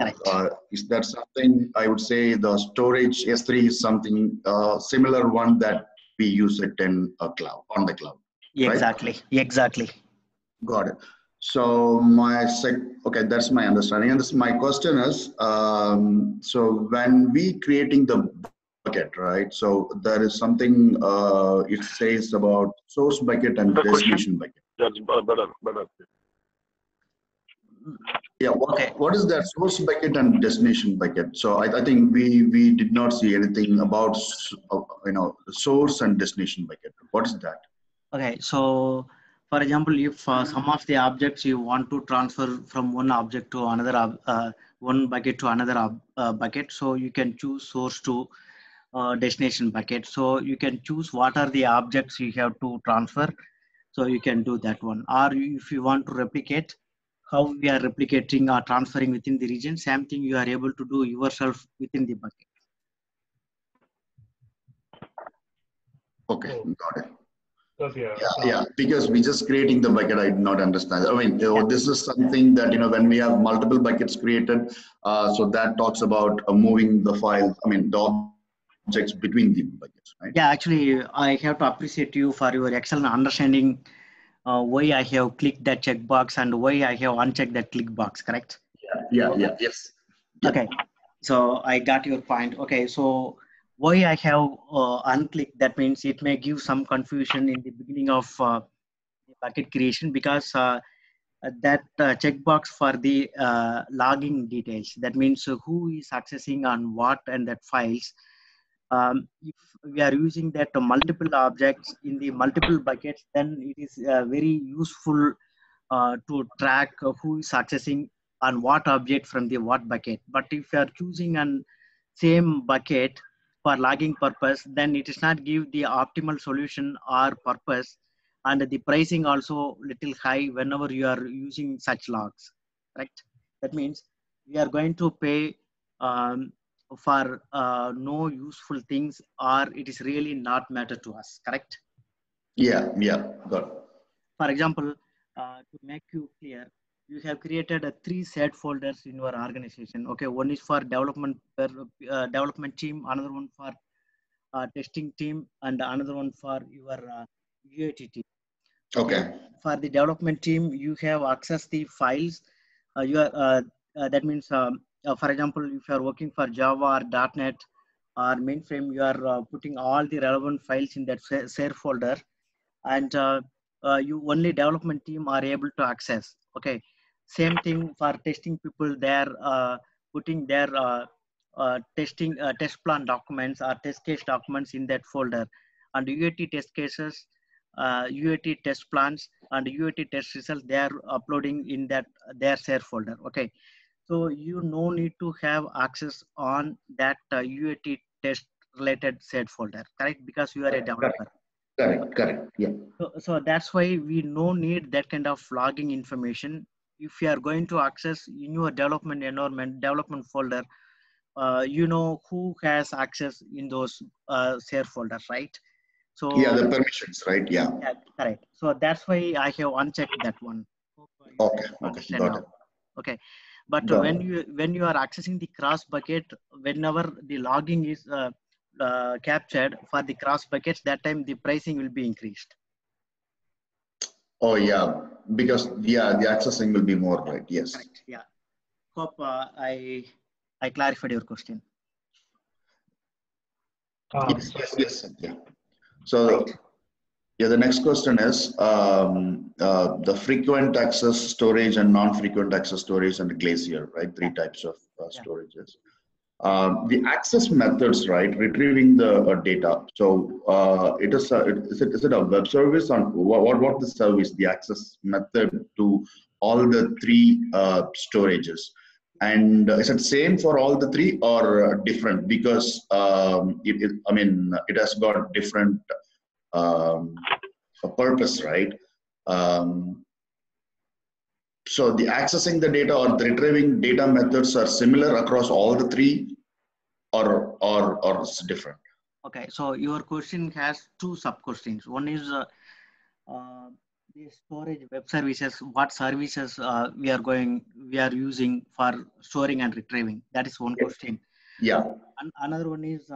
is that something, I would say the storage S3 is something similar one that we use it in a cloud, on the cloud. Exactly, right? Exactly. Got it. So okay, that's my understanding. And my question is, so when we creating the bucket, right? So there is something it says about source bucket and destination bucket. That's better. Yeah. What is that source bucket and destination bucket? So I think we did not see anything about source and destination bucket. What is that? Okay. So for example, if some of the objects you want to transfer from one object to another, one bucket to another bucket, so you can choose source to destination bucket. So you can choose what are the objects you have to transfer. So you can do that one. Or if you want to replicate, how we are replicating or transferring within the region, same thing you are able to do yourself within the bucket. Okay, got it. Yeah, because we just creating the bucket, I did not understand. I mean, this is something that, when we have multiple buckets created, so that talks about moving the file, I mean, the objects between the buckets, right? Yeah, actually, I have to appreciate you for your excellent understanding why I have clicked that checkbox and why I have unchecked that click box, correct? Yes. Yeah. Okay, so I got your point. Okay, so why I have unclicked, that means it may give some confusion in the beginning of the bucket creation, because that checkbox for the logging details, that means who is accessing on what and that files. If we are using that multiple objects in the multiple buckets, then it is very useful to track who is accessing on what object from the what bucket. But if you are choosing an same bucket for logging purpose, then it is not give the optimal solution or purpose, and the pricing also little high whenever you are using such logs, correct? That means we are going to pay for no useful things, or it is really not matter to us, correct? Yeah, got it. For example, to make you clear, you have created three set folders in your organization. Okay, one is for development team, another one for testing team, and another one for your UAT team. Okay. For the development team, you have access the files. That means, for example, if you are working for Java or .NET or mainframe, you are putting all the relevant files in that share folder, and you only development team are able to access. Okay, same thing for testing people. They're putting their testing test plan documents or test case documents in that folder, and UAT test cases, UAT test plans, and UAT test results they are uploading in that their share folder. Okay, so you no need to have access on that UAT test related shared folder, correct? Because you are a developer. Correct. Yeah. So that's why we no need that kind of logging information. If you are going to access in your development environment, development folder, you know who has access in those share folders, right? So Yeah, the permissions, right? Yeah. yeah, correct. So that's why I have unchecked that one. Hope you Okay, understand got now. it. Okay, but Got when you are accessing the cross bucket, whenever the logging is captured for the cross buckets, that time the pricing will be increased. Oh yeah, because the accessing will be more, right? Yes. Correct. Yeah. Hope I clarified your question. Yes. Yeah. So Right. yeah, the next question is the frequent access storage and non-frequent access storage and Glacier, right? Three types of storages. The access methods, right? Retrieving the data. So is it a web service on what the service? The access method to all the three storages, and is it same for all the three or different? Because it has got different purpose, right? Um, so the accessing the data or the retrieving data methods are similar across all the three, or it's different? Okay. So your question has two sub questions. One is the storage web services. What services we are using for storing and retrieving? That is one question. Yeah. And another one is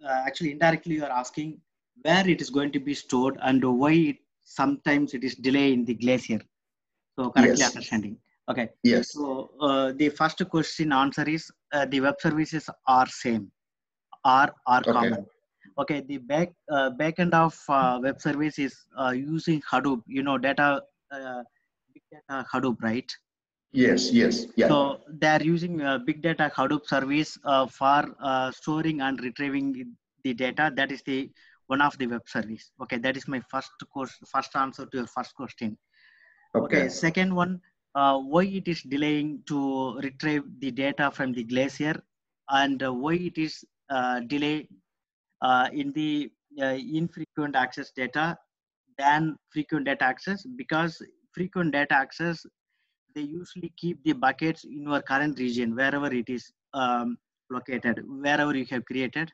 actually indirectly you are asking where it is going to be stored and why sometimes it is delay in the Glacier. So correctly understanding. Okay. Yes. So the first question answer is the web services are same, are common. Okay. The back end of web service is using Hadoop. You know data, big data Hadoop, right? Yes. Yeah. So they are using big data Hadoop service for storing and retrieving the data. That is the one of the web service. Okay, that is my first answer to your first question. Okay, second one, why it is delaying to retrieve the data from the Glacier, and why it is delay in the infrequent access data than frequent data access, because frequent data access, they usually keep the buckets in your current region, wherever it is located, wherever you have created.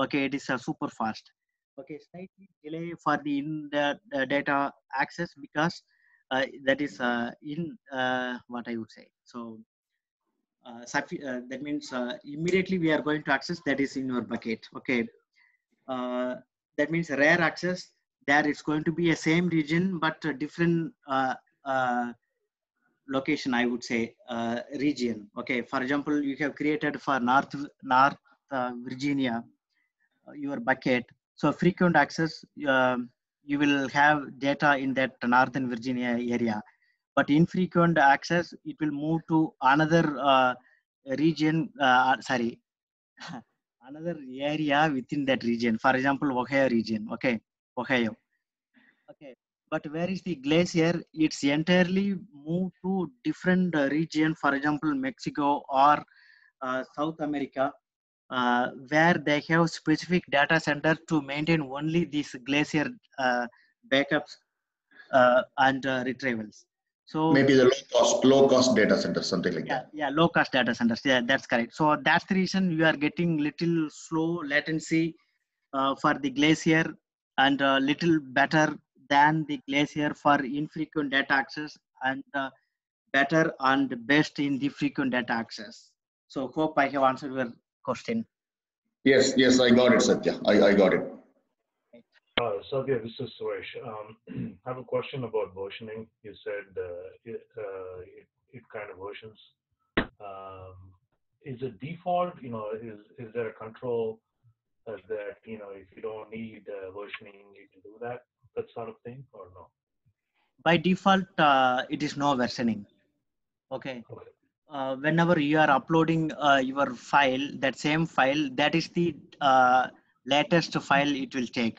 Okay, it is super fast. Okay, slightly delay for the data access because that is in what I would say. So that means immediately we are going to access that is in your bucket. Okay, uh, that means rare access. There is going to be a same region but a different location. I would say region. Okay, for example, you have created for North Virginia your bucket. So frequent access, you will have data in that Northern Virginia area. But infrequent access, it will move to another region, sorry, another area within that region. For example, Ohio region, okay, Ohio. Okay, but where is the glacier? It's entirely moved to different region, for example, Mexico or South America, where they have specific data center to maintain only these glacier backups and retrievals. So Maybe the low cost data center, something like that. yeah, low cost data centers. Yeah, that's correct. So that's the reason you are getting little slow latency for the glacier and little better than the glacier for infrequent data access and better and best in the frequent data access. So hope I have answered your question. Yes, yes, I got it, Satya. I got it. Satya, this is Suresh. I have a question about versioning. You said it kind of versions. Um, is it default? Is there a control that if you don't need versioning, you can do that sort of thing, or no? By default, it is no versioning. Okay. Okay. Whenever you are uploading your file, that same file, that is the latest file it will take.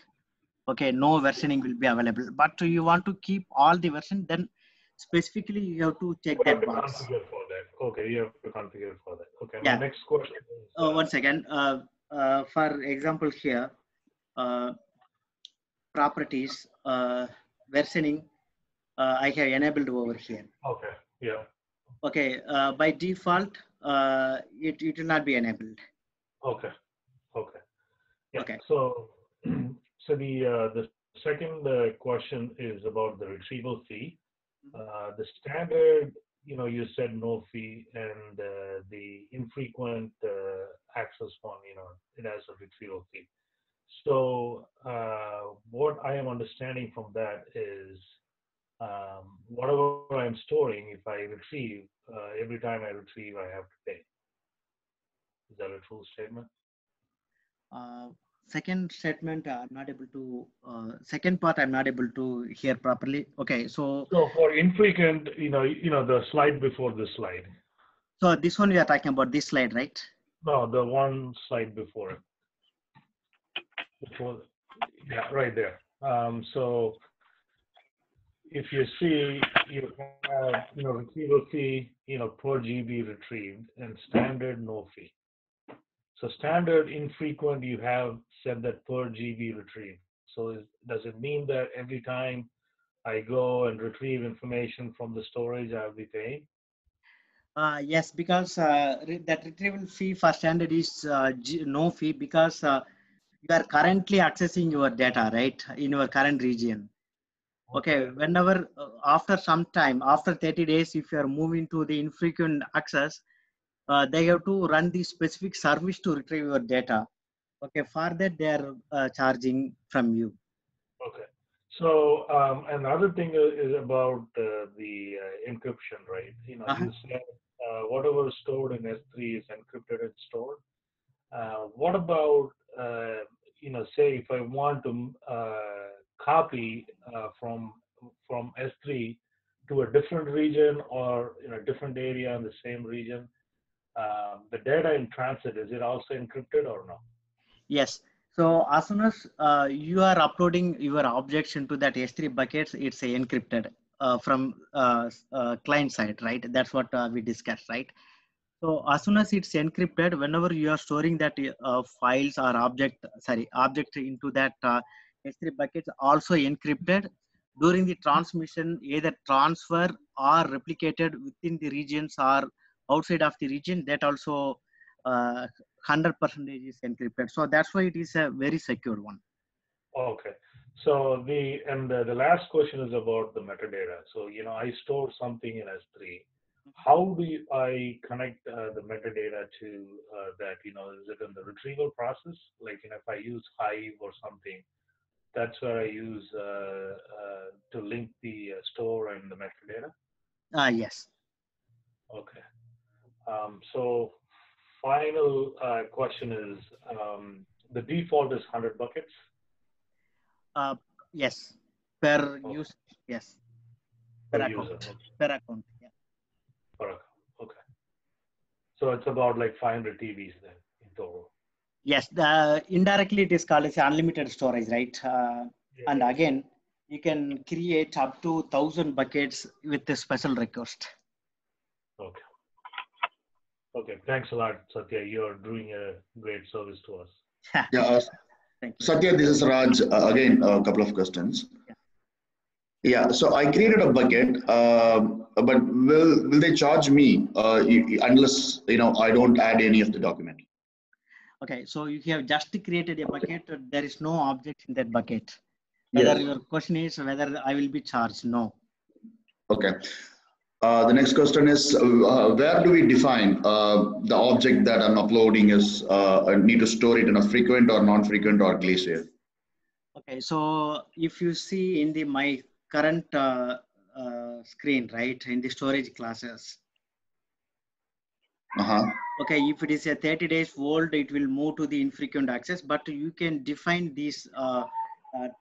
Okay, no versioning will be available. But you want to keep all the version, then specifically you have to check You have that to box. configure for that. Okay, you have to configure for that. Okay, my Yeah. next question is. One second. For example, here, properties versioning, I have enabled over here. Okay. Yeah. Okay, by default, it will not be enabled. Okay. Okay. Yeah. Okay. So, so the second question is about the retrieval fee. The standard, you said no fee, and the infrequent access one, it has a retrieval fee. So, what I am understanding from that is whatever I'm storing, if I retrieve, every time I retrieve, I have to pay. Is that a true statement? Second statement, I'm not able to, second part, I'm not able to hear properly. Okay, so for infrequent, the slide before the slide. So this one we are talking about, this slide, right? No, the one slide before it. Yeah, right there. So if you see, you have, retrieval fee, per GB retrieved, and standard no fee. So standard infrequent, you have said that per GB retrieved. So does it mean that every time I go and retrieve information from the storage, I'll be paying? Yes, because that retrieval fee for standard is no fee because you are currently accessing your data, right, in your current region. Okay, whenever after some time, after 30 days, if you are moving to the infrequent access, they have to run the specific service to retrieve your data. Okay, for that they are charging from you. Okay. So another thing is about the encryption, right? You said whatever is stored in S3 is encrypted and stored. What about say if I want to copy from S3 to a different region or in a different area in the same region, the data in transit, is it also encrypted or no? Yes. So as soon as you are uploading your objects into that S3 buckets, it's encrypted from client side, right? That's what we discussed, right? So as soon as it's encrypted, whenever you are storing that files or object into that S3 buckets, also encrypted. During the transmission, either transfer or replicated within the regions or outside of the region, that also 100% is encrypted. So that's why it is a very secure one. Okay. So the last question is about the metadata. So, I store something in S3. How do I connect the metadata to that? Is it in the retrieval process? Like, if I use Hive or something, that's where I use to link the store and the metadata? Yes. Okay. So final question is, the default is 100 buckets? Yes. Per Okay. user. Yes. Per Per user. account. Okay. Per account. Yeah. Per account. Okay. So it's about like 500 TBs then in total. Yes. Indirectly it is called as unlimited storage, right? And Yeah. again, you can create up to 1,000 buckets with a special request. Okay. Okay. Thanks a lot, Satya. You're doing a great service to us. Yeah, Thank you. Satya, this is Raj. Again, a couple of questions. Yeah, so I created a bucket, but will they charge me unless I don't add any of the document? Okay, so you have just created a bucket. There is no object in that bucket. Yes. Whether your question is whether I will be charged, no. Okay. The next question is, where do we define the object that I'm uploading is I need to store it in a frequent or non-frequent or Glacier? Okay, so if you see in the my current screen, right, in the storage classes. Okay, if it is a 30 days old, it will move to the infrequent access, but you can define this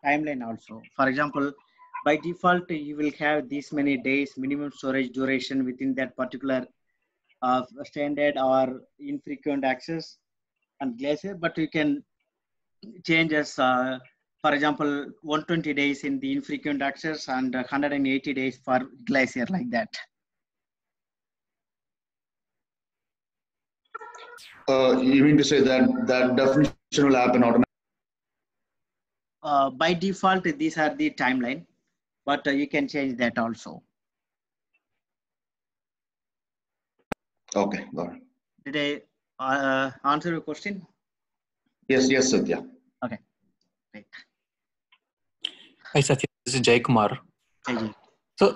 timeline also. For example, by default, you will have this many days minimum storage duration within that particular standard or infrequent access and Glacier, but you can change as, for example, 120 days in the infrequent access and 180 days for Glacier, like that. You mean to say that definition will happen automatically? By default, these are the timeline, but you can change that also. Okay, got it. Did I answer your question? Yes, Satya. Okay, great. Hi, Satya. This is Jay Kumar. Jay. So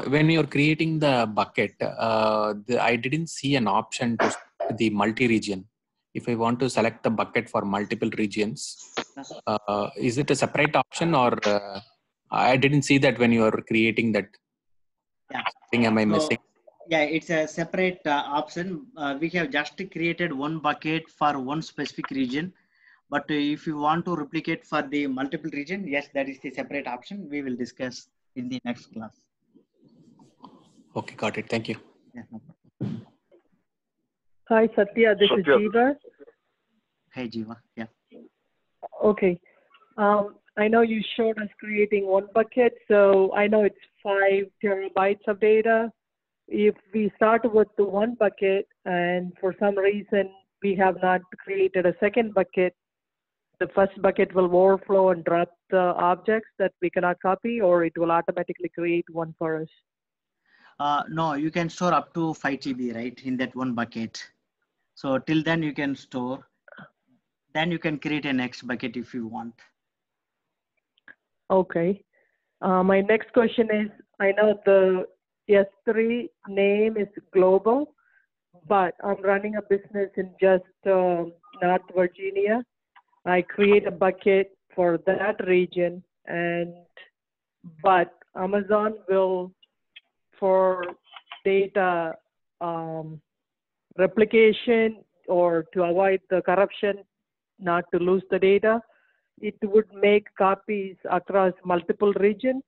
when you're creating the bucket, I didn't see an option to the multi-region. If I want to select the bucket for multiple regions, is it a separate option, or I didn't see that when you are creating that? Yeah. Something am I missing? Yeah, it's a separate option. We have just created one bucket for one specific region. But if you want to replicate for the multiple region, yes, that is the separate option. We will discuss in the next class. Okay, got it. Thank you. Yeah, no problem. Hi, Satya. This is Jiva. Hey, Jiva. Yeah. Okay. I know you showed us creating one bucket, so I know it's 5 terabytes of data. If we start with the one bucket and for some reason we have not created a second bucket, the first bucket will overflow and drop the objects that we cannot copy, or it will automatically create one for us? No, you can store up to 5 TB, right, in that one bucket. So till then you can store. Then you can create a next bucket if you want. Okay. My next question is, I know the S3 name is global, but I'm running a business in just North Virginia. I create a bucket for that region, but Amazon will, for data replication or to avoid the corruption, not to lose the data, it would make copies across multiple regions.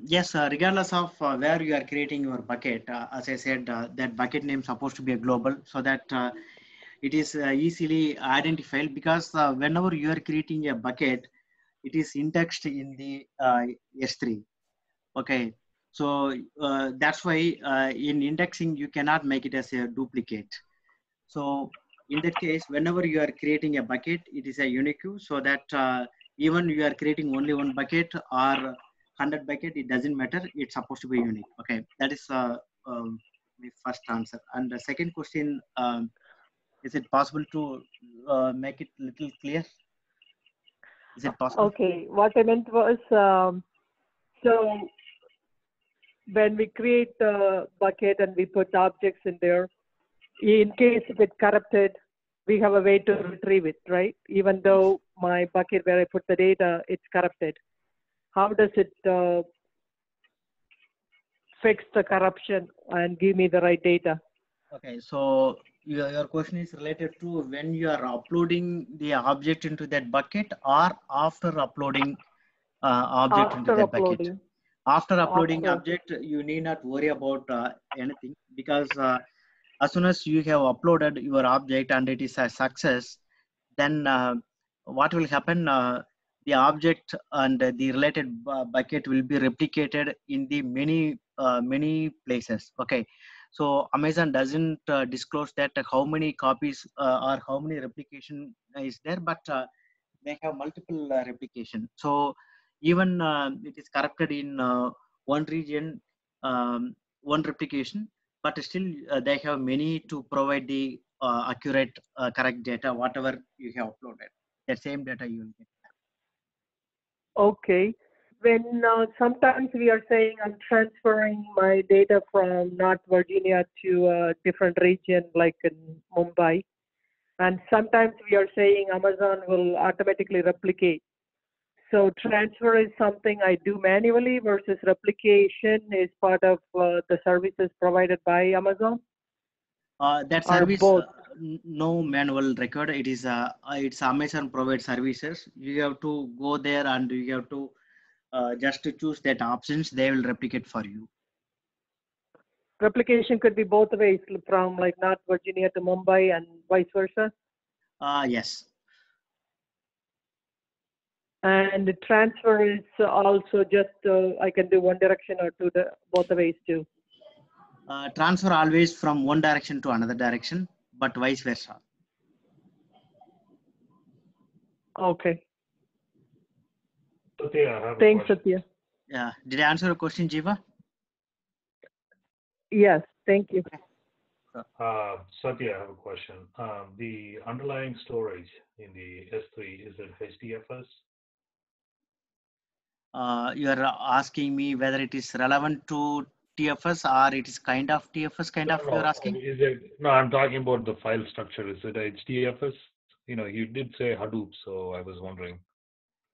Yes, regardless of where you are creating your bucket, as I said, that bucket name is supposed to be a global, so that it is easily identified, because whenever you are creating a bucket, it is indexed in the S3. Okay, so that's why in indexing you cannot make it as a duplicate. So in that case, whenever you are creating a bucket, it is a unique, so that even you are creating only one bucket or 100 bucket, it doesn't matter. It's supposed to be unique. Okay, that is my first answer. And the second question, Is it possible to make it a little clear? Is it possible? Okay, what I meant was, so when we create the bucket and we put objects in there, in case if it's corrupted, we have a way to retrieve it, right? Even though my bucket where I put the data, it's corrupted. How does it fix the corruption and give me the right data? Okay, so your question is related to when you are uploading the object into that bucket or after uploading object into that bucket. After uploading object, you need not worry about anything, because as soon as you have uploaded your object and it is a success, then what will happen? The object and the related bucket will be replicated in the many places. Okay, so Amazon doesn't disclose that how many copies or how many replication is there, but they have multiple replication. So even it is corrupted in one region, one replication, but still they have many to provide the accurate, correct data, whatever you have uploaded. That same data you will get. Okay. When sometimes we are saying I'm transferring my data from North Virginia to a different region, like in Mumbai, and sometimes we are saying Amazon will automatically replicate. So transfer is something I do manually versus replication is part of the services provided by Amazon? That service, no manual record. It is it's Amazon provide services. You have to go there and you have to just to choose that options. They will replicate for you. Replication could be both ways, from like North Virginia to Mumbai and vice versa? Yes. And the transfer is also just, I can do one direction or both the ways too? Transfer always from one direction to another direction, but vice versa. Okay. Satya, thanks, Satya. Yeah. Did I answer your question, Jiva? Yes, thank you. Satya, I have a question. The underlying storage in the S3, is it HDFS? You are asking me whether it is relevant to TFS or it is kind of TFS kind of you're asking? Is it, no, I'm talking about the file structure. Is it HDFS? You know, you did say Hadoop, so I was wondering.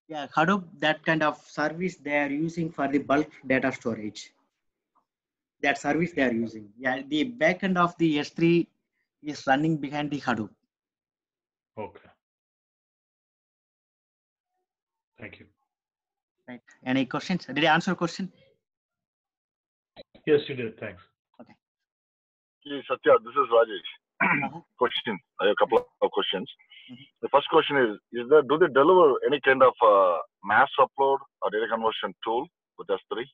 Yeah, Hadoop, that kind of service they are using for the bulk data storage. That service they are using. Yeah, the backend of the S3 is running behind the Hadoop. Okay. Thank you. Right. Any questions? Did I answer your question? Yes, you did. Thanks. Okay. Hey, Satya, this is Rajesh. Question. I have a couple of questions. The first question is there, do they deliver any kind of mass upload or data conversion tool with S3?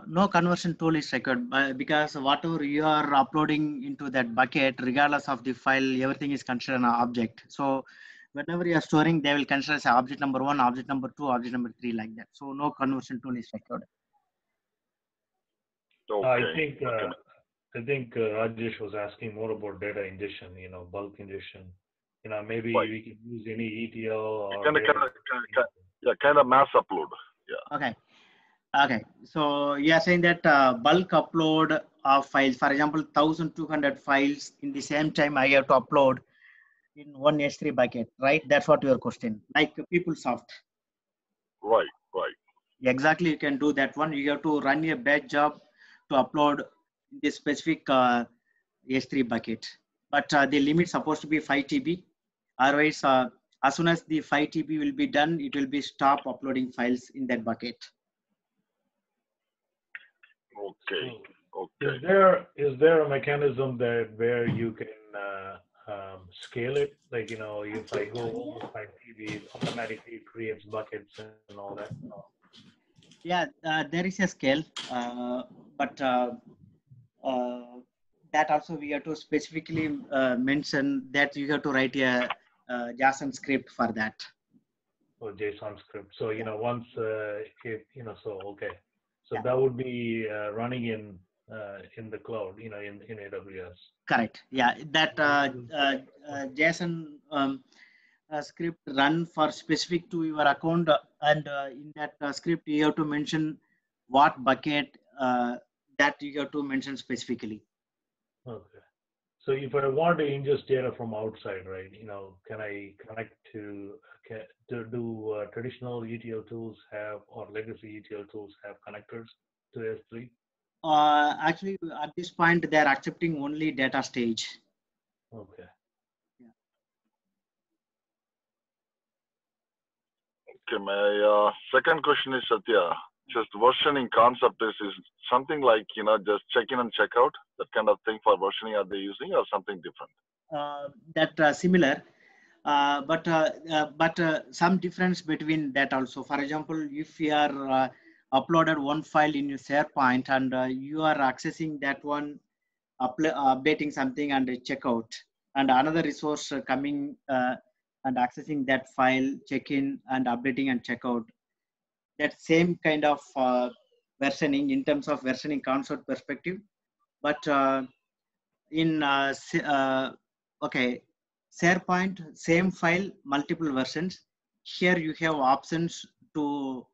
No conversion tool is required because whatever you are uploading into that bucket, regardless of the file, everything is considered an object. So whenever you are storing, they will consider as object number 1, object number 2, object number 3, like that. So no conversion tool is required. Okay. I think Rajesh was asking more about data ingestion, you know, bulk ingestion. You know, maybe we can use any ETL or kind of mass upload. Yeah. Okay. Okay. So you are saying that bulk upload of files, for example, 1,200 files in the same time I have to upload in one S3 bucket, right? That's what your question. Like PeopleSoft. Right. Exactly. You can do that one. You have to run a batch job to upload this specific S3 bucket, but the limit supposed to be 5 TB. Otherwise, as soon as the 5 TB will be done, it will be stop uploading files in that bucket. Okay. Is there a mechanism that where you can scale it? Like, you know, if I go over 5 TB, it automatically creates buckets and all that. Yeah, there is a scale, but that also we have to specifically mention that you have to write a JSON script for that. Or JSON script. So, you know, once so okay. So that would be running in in the cloud, in AWS. Correct. Yeah, that JSON script run for specific to your account, and in that script you have to mention what bucket that you have to mention specifically. Okay. So if I want to ingest data from outside, right, can I connect to do traditional ETL tools have, or legacy ETL tools have connectors to S3? Actually, at this point, they are accepting only data stage. Okay. Yeah. Okay, my second question is, Satya, just versioning concept is something like, just check in and check out, that kind of thing for versioning are they using, or something different? That similar, but some difference between that also. For example, if you are uploaded one file in your SharePoint and you are accessing that one, updating something and check out, and another resource coming and accessing that file, check in and updating and check out. That same kind of versioning in terms of versioning concept perspective, but in okay, SharePoint, same file, multiple versions. Here you have options to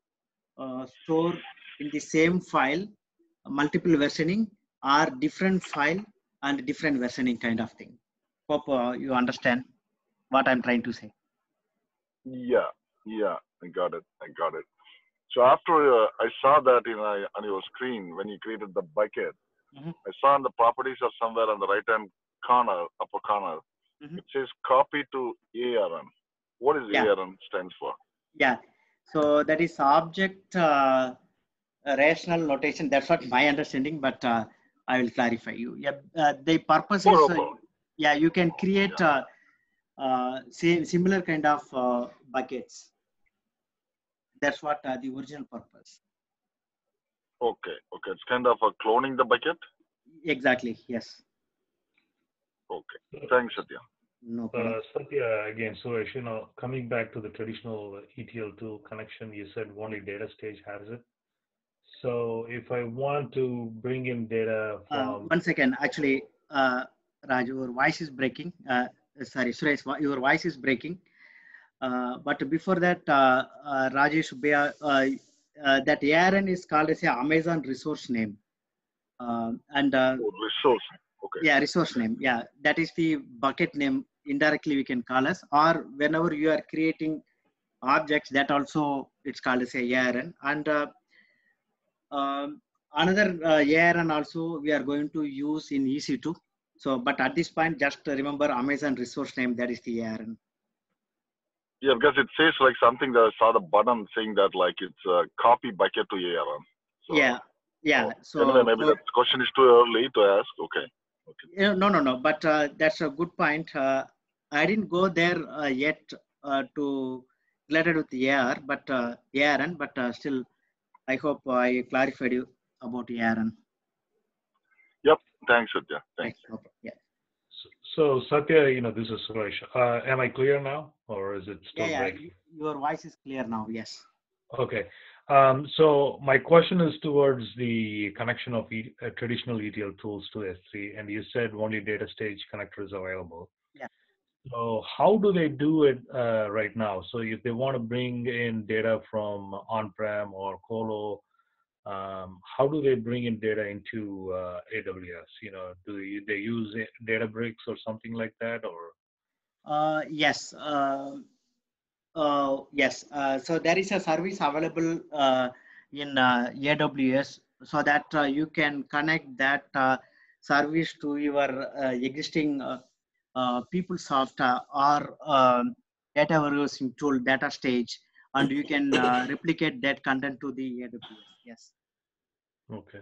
store in the same file, multiple versioning or different file and different versioning kind of thing. Hope you understand what I'm trying to say. Yeah, I got it. So after I saw that on your screen when you created the bucket, I saw in the properties or somewhere on the right-hand corner, upper corner, it says copy to ARN. What is ARN stands for? Yeah, so that is object rational notation. That's what my understanding, but I will clarify you. Yeah, the purpose is, yeah, you can create similar kind of buckets. That's what the original purpose. Okay, it's kind of a cloning the bucket. Exactly. Yes. Okay. Thanks, Satya. No problem. Satya, again, Suresh, coming back to the traditional ETL tool connection, you said only data stage has it. So if I want to bring in data from... 1 second, actually, Raj, your voice is breaking. Sorry, Suresh, your voice is breaking. But before that, Rajesh, that ARN is called as a Amazon resource name. Resource. Okay. Yeah, resource name. Yeah, that is the bucket name. Indirectly, we can call us. Or whenever you are creating objects, that also it's called as a ARN. And another ARN also we are going to use in EC2. So, but at this point, just remember Amazon resource name. That is the ARN. Yeah, because it says like something that I saw the button saying that like it's a copy bucket to ARN. So, yeah. So anyway, maybe that question is too early to ask. Okay. No. But that's a good point. I didn't go there yet to related with the AR, but ARN. But still, I hope I clarified you about ARN. Yep. Thanks, Satya. Thanks. Yeah. So Satya, this is Suresh. Am I clear now, or is it still breaking? Your voice is clear now. Yes. Okay. So my question is towards the connection of traditional ETL tools to S3, and you said only data stage connector is available. Yeah. So how do they do it right now? So if they want to bring in data from on-prem or Colo, how do they bring in data into AWS? Do they use Databricks or something like that, or? Yes. Yes. So there is a service available in AWS, so that you can connect that service to your existing PeopleSoft or data warehousing tool, data stage, and you can replicate that content to the AWS. Yes. Okay.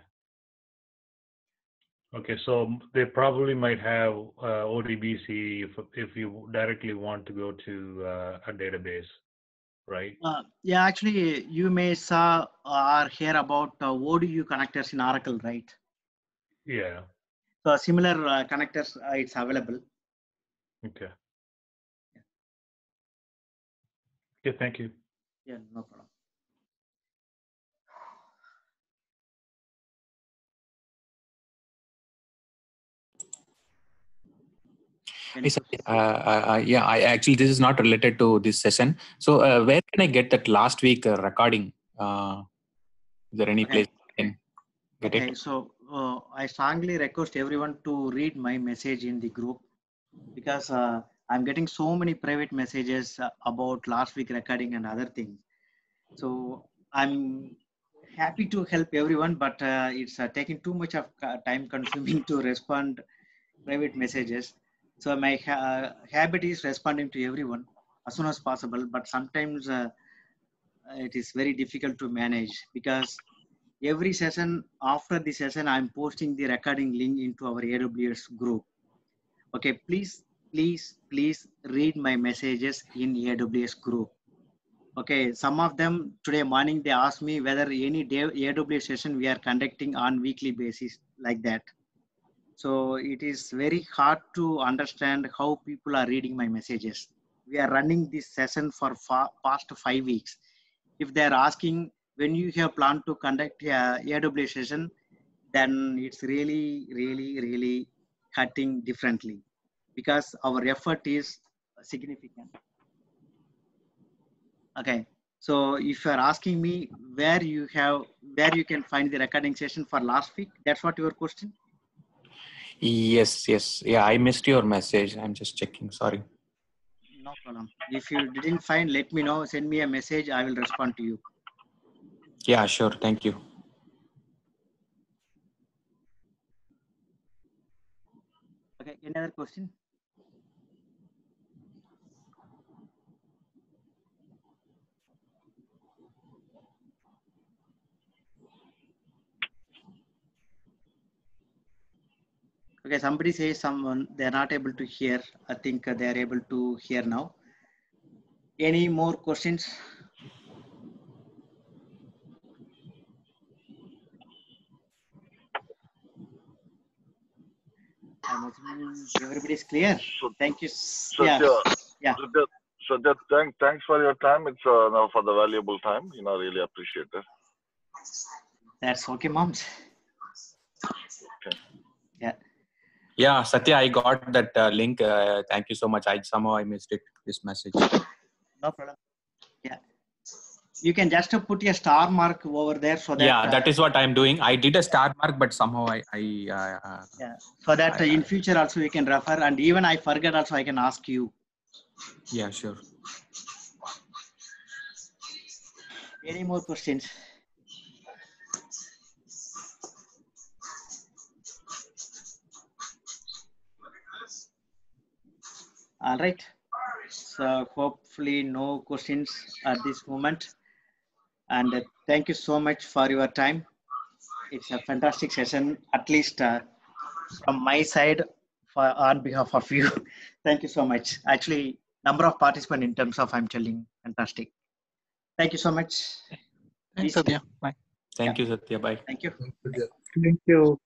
Okay, so they probably might have ODBC if you directly want to go to a database, right? Yeah, actually, you may saw or hear about ODU connectors in Oracle, right? Yeah. So similar connectors, it's available. Okay. Yeah, thank you. Yeah, no problem. Any Yeah, actually, this is not related to this session. So where can I get that last week recording? Is there any place I can get Okay, it? so I strongly request everyone to read my message in the group, because I'm getting so many private messages about last week recording and other things. So I'm happy to help everyone, but it's taking too much of time consuming to respond private messages. So my habit is responding to everyone as soon as possible, but sometimes it is very difficult to manage, because every session, after the session, I'm posting the recording link into our AWS group. Okay, please read my messages in AWS group. Okay, some of them today morning, they asked me whether any AWS session we are conducting on weekly basis, like that. So it is very hard to understand how people are reading my messages. We are running this session for past 5 weeks. If they are asking when you have planned to conduct a AWS session, then it's really cutting differently, because our effort is significant. Okay, so if you are asking me where you can find the recording session for last week, that's what your question? Yes. Yeah, I missed your message. I'm just checking. Sorry. No problem. If you didn't find, let me know. Send me a message. I will respond to you. Yeah, sure. Thank you. Okay, any other question? Okay, somebody says someone they're not able to hear. I think they are able to hear now. Any more questions? I'm assuming everybody is clear. So, Thank you. Satya, Yeah. Satya, thanks for your time. It's now for the valuable time. Really appreciate it. That's okay, moms. Okay. Yeah. Yeah, Satya, I got that link. Thank you so much. Somehow I missed it. This message. No problem. Yeah. You can just put a star mark over there so that. Yeah, that is what I'm doing. I did a star mark, but somehow yeah. So that in future also you can refer, and even I forget also I can ask you. Yeah, sure. Any more questions? All right. So hopefully no questions at this moment. And thank you so much for your time. It's a fantastic session, at least from my side, on behalf of you. Thank you so much. Actually, number of participants in terms of I'm telling, fantastic. Thank you so much. Thanks, Satya. Bye. Thank you, Satya. Bye. Thank you. Thank you.